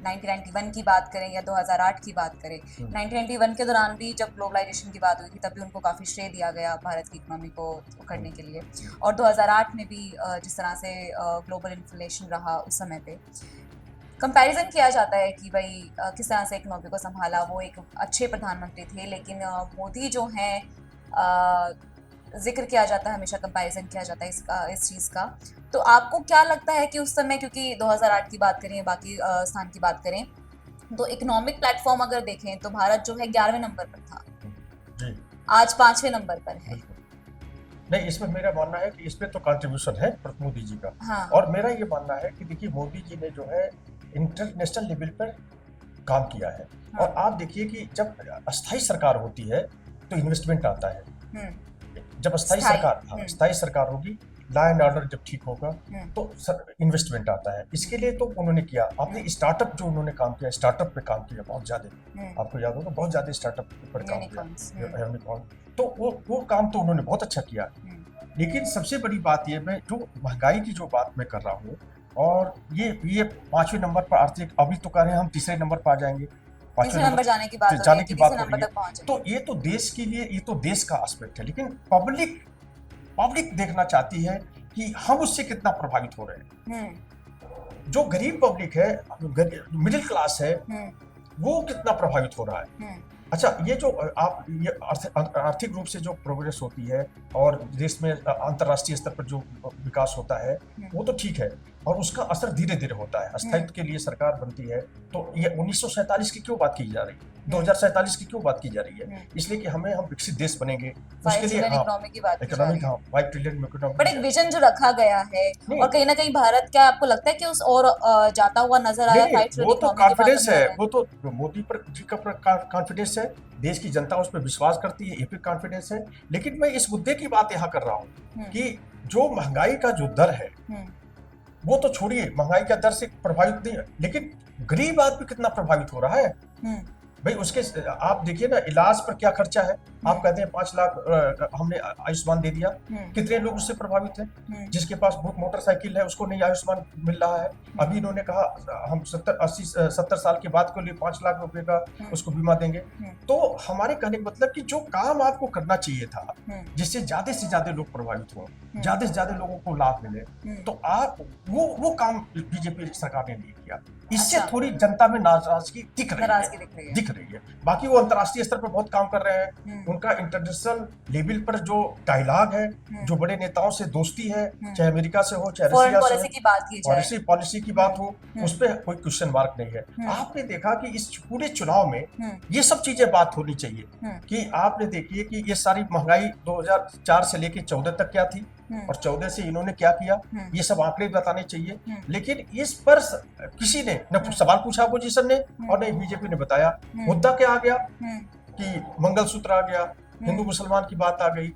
B: 1991 की बात करें या 2008 की बात करें, 1991 के दौरान भी जब ग्लोबलाइजेशन की बात हुई थी तब भी उनको काफ़ी श्रेय दिया गया भारत की इकोनॉमी को करने के लिए, और 2008 में भी जिस तरह से ग्लोबल इन्फ्लेशन रहा उस समय पे कंपैरिजन किया जाता है कि भाई किस तरह से इकोनॉमी को संभाला। वो एक अच्छे प्रधानमंत्री थे, लेकिन मोदी जो हैं जिक्र किया जाता है, हमेशा कंपैरिजन किया जाता है इस चीज़ का। तो आपको क्या लगता है कि उस समय, क्योंकि 2008 की बात करें, बाकी स्थान की बात करें, तो इकोनॉमिक प्लेटफॉर्म अगर देखें तो भारत जो है 11वें नंबर पर था, आज 5वें नंबर पर है।
A: नहीं, इसमें मेरा मानना है कि इसमें तो कंट्रीब्यूशन है मोदी जी का।
B: हाँ।
A: और मेरा ये मानना है कि देखिए, मोदी जी ने जो है इंटरनेशनल लेवल पर काम किया है।
B: हाँ।
A: और आप देखिए कि जब अस्थायी सरकार होती है तो इन्वेस्टमेंट आता है। जब स्थायी सरकार होगी, लॉ एंड ऑर्डर जब ठीक होगा तो इन्वेस्टमेंट आता है। इसके लिए तो उन्होंने किया। आपने स्टार्टअप जो उन्होंने काम किया, स्टार्टअप पे काम किया बहुत ज्यादा, आपको याद होगा बहुत ज्यादा स्टार्टअप पर काम किया, यूनिकॉर्न। तो वो काम तो उन्होंने बहुत अच्छा किया। लेकिन सबसे बड़ी बात ये, मैं जो महंगाई की जो बात मैं कर रहा हूँ, और ये 5वें नंबर पर आर्थिक, अभी तो कह रहे हैं हम तीसरे नंबर पर आ जाएंगे,
B: 5वें नंबर जाने की बात हो रही है।
A: तो ये तो देश के लिए, ये तो देश का एस्पेक्ट है। लेकिन पब्लिक देखना चाहती है कि हम उससे कितना प्रभावित हो रहे हैं। जो गरीब पब्लिक है, मिडिल क्लास है, वो कितना प्रभावित हो रहा है। अच्छा, ये जो ये आर्थिक रूप से जो प्रोग्रेस होती है और देश में अंतर्राष्ट्रीय स्तर पर जो विकास होता है, वो तो ठीक है, और उसका असर धीरे धीरे होता है। स्थायित्व के लिए सरकार बनती है, तो ये 1947 की क्यों बात की जा रही है, 2047 की क्यों बात की जा रही है? इसलिए कि हम विकसित देश बनेंगे, उसके लिए इकोनॉमिक 5 ट्रिलियन इकोनॉमी,
B: बट एक विजन जो रखा गया है, और कहीं ना कहीं भारत, क्या आपको लगता है कि उस और जाता हुआ नजर आ रहा है? 5 ट्रिलियन
A: वो तो कॉन्फिडेंस है, वो तो मोदी पर जी का कॉन्फिडेंस है, देश की जनता उस पर विश्वास करती है, ये भी कॉन्फिडेंस है। लेकिन मैं इस मुद्दे की बात यहाँ कर रहा हूँ कि जो महंगाई का जो दर है, वो तो छोड़िए, महंगाई का दर से प्रभावित नहीं है, लेकिन गरीब आदमी कितना प्रभावित हो रहा है भाई। उसके आप देखिए ना, इलाज पर क्या खर्चा है। आप कहते हैं 5 लाख हमने आयुष्मान दे दिया, कितने लोग उससे प्रभावित हैं? जिसके पास मोटरसाइकिल है उसको नहीं आयुष्मान मिल रहा है। अभी इन्होंने कहा हम 70 साल के बाद को लिए 5 लाख रुपए का उसको बीमा देंगे। तो हमारे कहने का मतलब कि जो काम आपको करना चाहिए था, जिससे ज्यादा से ज्यादा लोग प्रभावित हो, ज्यादा से ज्यादा लोगों को लाभ मिले, तो आप वो काम बीजेपी सरकार ने नहीं किया। इससे थोड़ी जनता में नाराजगी दिख रही है। बाकी वो अंतर्राष्ट्रीय स्तर पर बहुत काम कर रहे हैं। उनका इंटरनेशनल लेवल पर जो डायलॉग है, जो बड़े नेताओं से दोस्ती है, चाहे अमेरिका से हो, चाहे रशिया से हो, पॉलिसी की बात हो, उस पर कोई क्वेश्चन मार्क नहीं है। आपने देखा कि इस पूरे चुनाव में ये सब चीजें बात होनी चाहिए कि आपने देखिए कि ये सारी महंगाई 2004 से लेके 14 तक क्या थी, और 14 से इन्होंने क्या किया, ये सब आंकड़े बताने चाहिए। लेकिन इस पर किसी ने न सवाल पूछा अपोजिशन ने, और न बीजेपी ने बताया। मुद्दा क्या आ गया कि मंगलसूत्र आ गया, हिंदू मुसलमान की बात आ गई।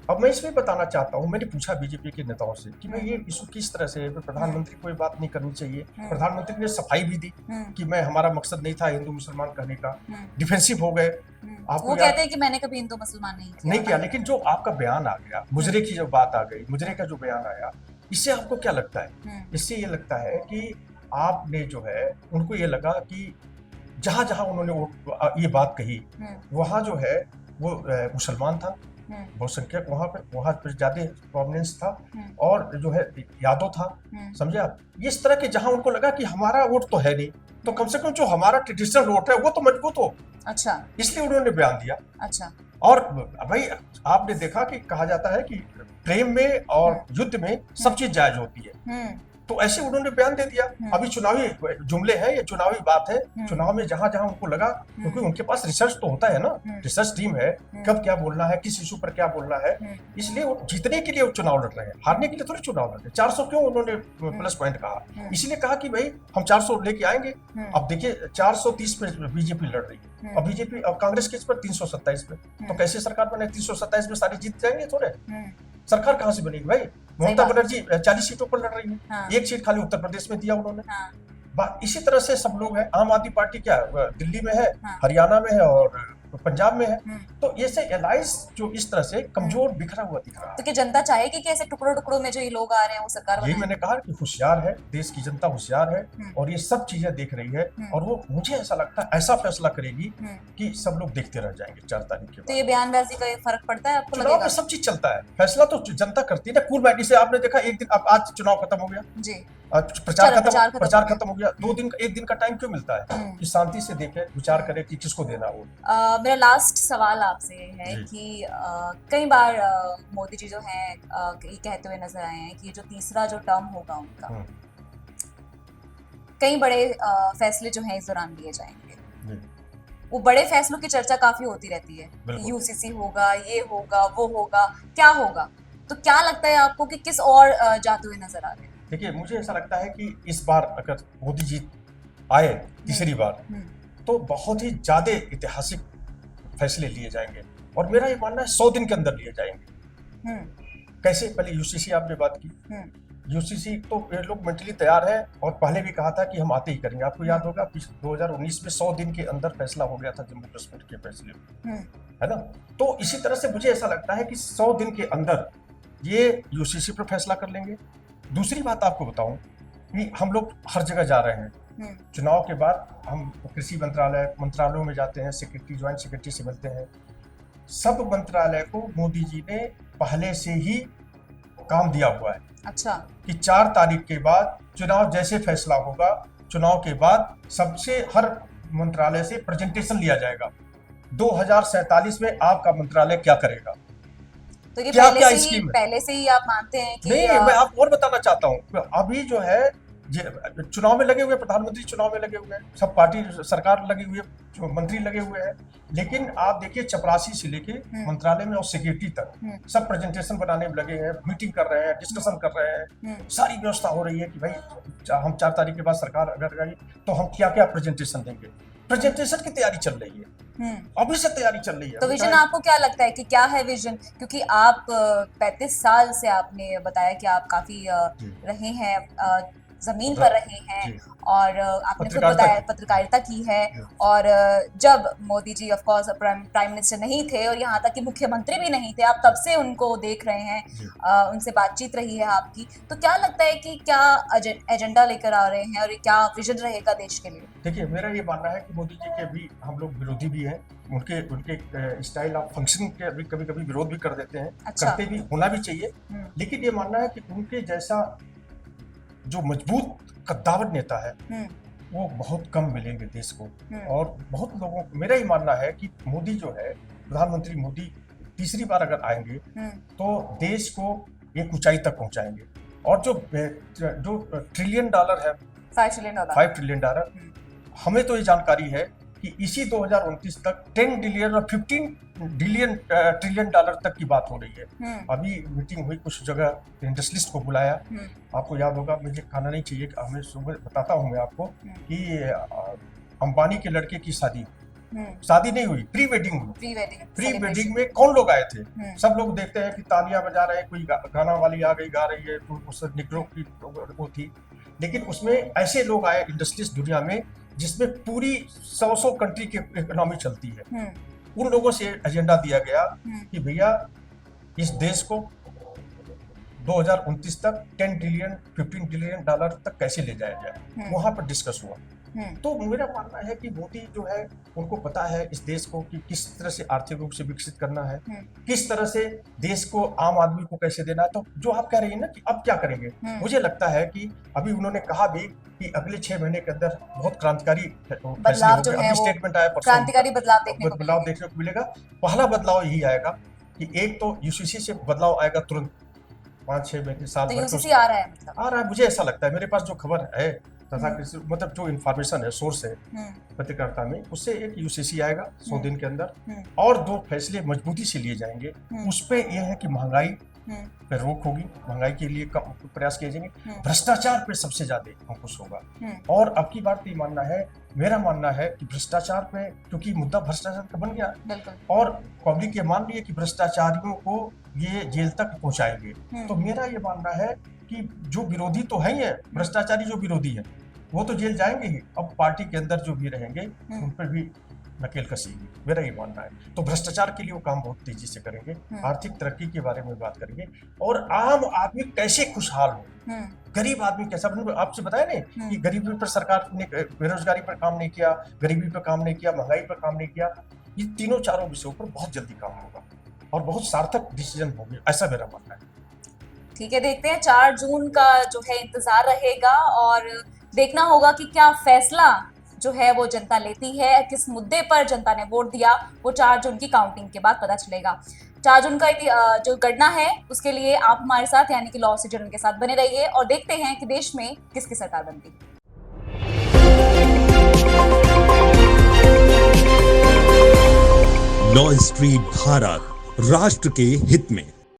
A: अब मैं इसमें बताना चाहता हूँ, मैंने पूछा बीजेपी के नेताओं से कि मैं ये इशू किस तरह से, प्रधानमंत्री को ये बात नहीं करनी चाहिए। प्रधानमंत्री ने सफाई भी दी कि मैं, हमारा मकसद नहीं था हिंदू मुसलमान कहने का, डिफेंसिव हो गए।
B: वो कहते हैं कि मैंने कभी हिंदू मुसलमान नहीं किया,
A: लेकिन जो आपका बयान आ गया, मुजरे की जब बात आ गई, मुजरे का जो बयान आया, इससे आपको क्या लगता है? इससे ये लगता है कि आपने जो है, उनको ये लगा कि जहां जहां उन्होंने ये बात कही, वहां जो है वो मुसलमान था, बहुसंख्यक वहां पर ज्यादा प्रोमिनेंस था, और जो है यादव था, समझे आप? इस तरह के जहां उनको लगा कि हमारा वोट तो है नहीं, तो कम से कम जो हमारा ट्रेडिशनल वोट है वो तो मजबूत हो।
B: अच्छा,
A: इसलिए उन्होंने बयान दिया।
B: अच्छा, और
A: भाई आपने देखा कि कहा जाता है कि प्रेम में और युद्ध में सब चीज जायज होती है, तो ऐसे उन्होंने बयान दे दिया। अभी चुनावी जुमले हैं, ये चुनावी बात है। चुनाव में जहां जहां उनको लगा, क्योंकि उनके पास रिसर्च तो होता है ना, रिसर्च टीम है, कब क्या बोलना है, किस इशू पर क्या बोलना है, इसलिए वो जीतने के लिए वो चुनाव लड़ रहे हैं, हारने के लिए थोड़ी चुनाव लड़ रहे हैं। 400 क्यों उन्होंने प्लस पॉइंट कहा? इसलिए कहा कि भाई हम 400 लेके आएंगे। अब देखिए 430 पे बीजेपी लड़ रही है, और बीजेपी अब कांग्रेस के इस पर 327 पे, तो कैसे सरकार बने? 327 में सारी जीत जाएंगे थोड़े? सरकार कहां से बनेगी भाई? ममता बनर्जी 40 सीटों पर लड़ रही है, एक सीट खाली उत्तर प्रदेश में दिया उन्होंने। इसी तरह से सब लोग हैं। आम आदमी पार्टी क्या दिल्ली में है, हरियाणा में है, और पंजाब में है। तो ये से एलाइंस जो इस तरह से कमजोर बिखरा हुआ दिख रहा है।
B: तो क्या जनता चाहेगी कि ऐसे टुकड़ों टुकड़ों में जो ये लोग आ रहे हैं वो सरकार
A: यही
B: बनाए?
A: मैंने कहा कि होशियार है, देश की जनता होशियार है और ये सब चीजें देख रही है और वो मुझे ऐसा लगता है ऐसा फैसला करेगी कि सब लोग देखते रह जाएंगे 4 तारीख के
B: तो
A: बाद।
B: ये बयानबाजी का फर्क पड़ता है आपको
A: चुनाव
B: लगेगा?
A: में सब चीज चलता है, फैसला तो जनता करती है ना। पूर्व से आपने देखा एक दिन, अब आज चुनाव खत्म हो गया
B: जी,
A: प्रचार खत्म हो गया, 2 दिन 1 दिन का टाइम क्यों मिलता है कि शांति से देखे, विचार करे कि किसको देना हो।
B: मेरा लास्ट सवाल आपसे है
A: जी।
B: कि कई बार मोदी जी जो हैं ये कहते हुए नजर आए हैं कि जो तीसरा जो टर्म होगा उनका, कई बड़े फैसले जो हैं इस दौरान लिए जाएंगे।
A: जी।
B: वो बड़े फैसलों की चर्चा काफी होती रहती है,
A: बिल्कुल।
B: यूसीसी होगा, ये होगा, वो होगा, क्या होगा? तो क्या लगता है आपको कि किस और जाते हुए नजर आ रहे हैं?
A: देखिए, मुझे ऐसा लगता है कि इस बार अगर मोदी जी आए तीसरी बार तो बहुत ही ज्यादा ऐतिहासिक फैसले लिए जाएंगे और मेरा ये मानना है 100 दिन के अंदर लिए जाएंगे। कैसे? पहले यूसीसी आपने बात की, यूसीसी तो ये लोग मेंटली तैयार है और पहले भी कहा था कि हम आते ही करेंगे। आपको याद होगा 2019 में 100 दिन के अंदर फैसला हो गया था जम्मू कश्मीर के फैसले में, है ना। तो इसी तरह से मुझे ऐसा लगता है कि 100 दिन के अंदर ये यूसीसी पर फैसला कर लेंगे। दूसरी बात आपको बताऊं कि हम लोग हर जगह जा रहे हैं, चुनाव के बाद हम कृषि मंत्रालयों में जाते हैं, सेक्रेटरी, ज्वाइंट सेक्रेटरी से मिलते हैं। सब मंत्रालय को मोदी जी ने पहले से ही काम दिया हुआ है।
B: अच्छा।
A: कि 4 तारीख के बाद चुनाव जैसे फैसला होगा, चुनाव के बाद सबसे हर मंत्रालय से प्रेजेंटेशन लिया जाएगा 2047 में आपका मंत्रालय क्या करेगा।
B: तो ये पहले से ही आप मानते हैं कि
A: नहीं, मैं आपको और बताना चाहता हूँ। अभी जो है चुनाव में लगे हुए, प्रधानमंत्री चुनाव में लगे हुए हैं, सब पार्टी सरकार लगी हुई है, मंत्री लगे हुए हैं। लेकिन आप देखिए चपरासी से लेके मंत्रालय में और सेक्रेटरी तक सब प्रेजेंटेशन बनाने में लगे हैं, मीटिंग कर रहे हैं, डिस्कशन कर रहे हैं, सारी व्यवस्था हो रही है कि भाई हम 4 तारीख के बाद सरकार अगर गई तो हम क्या क्या प्रेजेंटेशन देंगे। प्रेजेंटेशन की तैयारी चल रही है, अभी से तैयारी चल रही है।
B: तो विजन आपको क्या लगता है कि क्या है विजन? क्योंकि आप 35 साल से आपने बताया कि आप काफी रहे हैं, जमीन पर रहे हैं और आपने खुद बताया पत्रकारिता की है। और जब Modi ji of course prime minister नहीं थे और यहाँ तक कि मुख्यमंत्री भी नहीं थे, आप तब से उनको देख रहे हैं, उनसे बातचीत रही है आपकी। तो क्या लगता है कि क्या एजेंडा लेकर आ रहे हैं और क्या विजन रहेगा देश के लिए?
A: देखिए, मेरा ये मानना है कि मोदी जी के भी हम लोग विरोधी भी हैं, उनके स्टाइल ऑफ फंक्शन के भी कभी कभी विरोध भी कर देते हैं। अच्छा। करते भी होना भी चाहिए, लेकिन ये मानना है कि उनके जैसा जो मजबूत कद्दावर नेता है वो बहुत कम मिलेंगे देश को। और बहुत लोगों को मेरा ही मानना है कि मोदी जो है, प्रधानमंत्री मोदी तीसरी बार अगर आएंगे तो देश को एक ऊंचाई तक पहुंचाएंगे। और जो ट्रिलियन डॉलर है, 5 ट्रिलियन डॉलर, हमें तो ये जानकारी है कि इसी 2029 तक 10 ट्रिलियन और 15 ट्रिलियन डॉलर तक की बात हो रही है। अभी मीटिंग हुई, कुछ जगह इंडस्ट्रियलिस्ट को बुलाया, आपको याद होगा, मुझे कहना नहीं चाहिए, हमें सुबह बताता हूँ मैं आपको कि अंबानी के लड़के की शादी नहीं हुई, प्री वेडिंग में कौन लोग आए थे? सब लोग देखते हैं कि तालियां बजा रहे हैं, कोई गाना वाली आ गई गा रही है, उस निगरों की वो थी, लेकिन उसमें ऐसे लोग आए इंडस्ट्रियलिस्ट दुनिया में जिसमें पूरी 100 कंट्री की इकोनॉमी चलती है। उन लोगों से एजेंडा दिया गया कि भैया इस देश को 2029 तक 10 ट्रिलियन 15 ट्रिलियन डॉलर तक कैसे ले जाया जाए, वहां पर डिस्कस हुआ। तो मेरा मानना है कि मोदी जो है, उनको पता है इस देश को कि किस तरह से आर्थिक रूप से विकसित करना है, किस तरह से देश को, आम आदमी को कैसे देना है। तो जो आप कह रही हैं ना कि अब क्या करेंगे, मुझे लगता है कि अभी उन्होंने कहा भी कि अगले 6 महीने के अंदर बहुत क्रांतिकारी
B: बदलाव जो है,
A: स्टेटमेंट आया,
B: क्रांतिकारी बदलाव देखने
A: को मिलेगा। पहला बदलाव यही आएगा कि एक तो यूसीसी से बदलाव आएगा तुरंत, 5-6 महीने साल
B: तो यूसीसी आ रहा है, मतलब
A: आ रहा है, मुझे ऐसा लगता है। मेरे पास जो खबर है तथा मतलब जो इन्फॉर्मेशन है, सोर्स है पत्रकारिता में, उससे एक यूसीसी आएगा 100 दिन के अंदर और 2 फैसले मजबूती से लिए जाएंगे। उस पे यह है कि महंगाई पे रोक होगी, महंगाई के लिए प्रयास किए जाएंगे, भ्रष्टाचार पे सबसे ज्यादा अंकुश होगा। और अब की बात ये मानना है, मेरा मानना है कि भ्रष्टाचार पे, क्योंकि मुद्दा भ्रष्टाचार का बन गया और पब्लिक ये मान रही है कि भ्रष्टाचारियों को ये जेल तक पहुंचाएंगे। तो मेरा ये मानना है कि जो विरोधी तो है ही है, भ्रष्टाचारी जो विरोधी है वो तो जेल जाएंगे ही, अब पार्टी के अंदर जो भी रहेंगे उन पर भी नकेल कसेगी, मेरा ये मानना है। तो भ्रष्टाचार के लिए वो काम बहुत तेजी से करेंगे, आर्थिक तरक्की के बारे में बात करेंगे, और आम आदमी कैसे खुशहाल हो, गरीब आदमी कैसा। आपसे बताया नहीं कि गरीबी पर सरकार ने, बेरोजगारी पर काम नहीं किया, गरीबी पर काम नहीं किया, महंगाई पर काम नहीं किया। ये तीनों चारों विषयों पर बहुत जल्दी काम होगा और बहुत सार्थक डिसीजन होंगे, ऐसा मेरा मानना है।
B: ठीक है, देखते हैं 4 जून का जो है इंतजार रहेगा और देखना होगा कि क्या फैसला जो है वो जनता लेती है, किस मुद्दे पर जनता ने वोट दिया, वो 4 जून की काउंटिंग के बाद पता चलेगा। 4 जून का जो गणना है उसके लिए आप हमारे साथ यानी कि लॉ स्ट्रीट जर्नल के साथ बने रहिए और देखते हैं कि देश में किसकी सरकार बनती है।
C: लॉ स्ट्रीट भारत, राष्ट्र के हित में।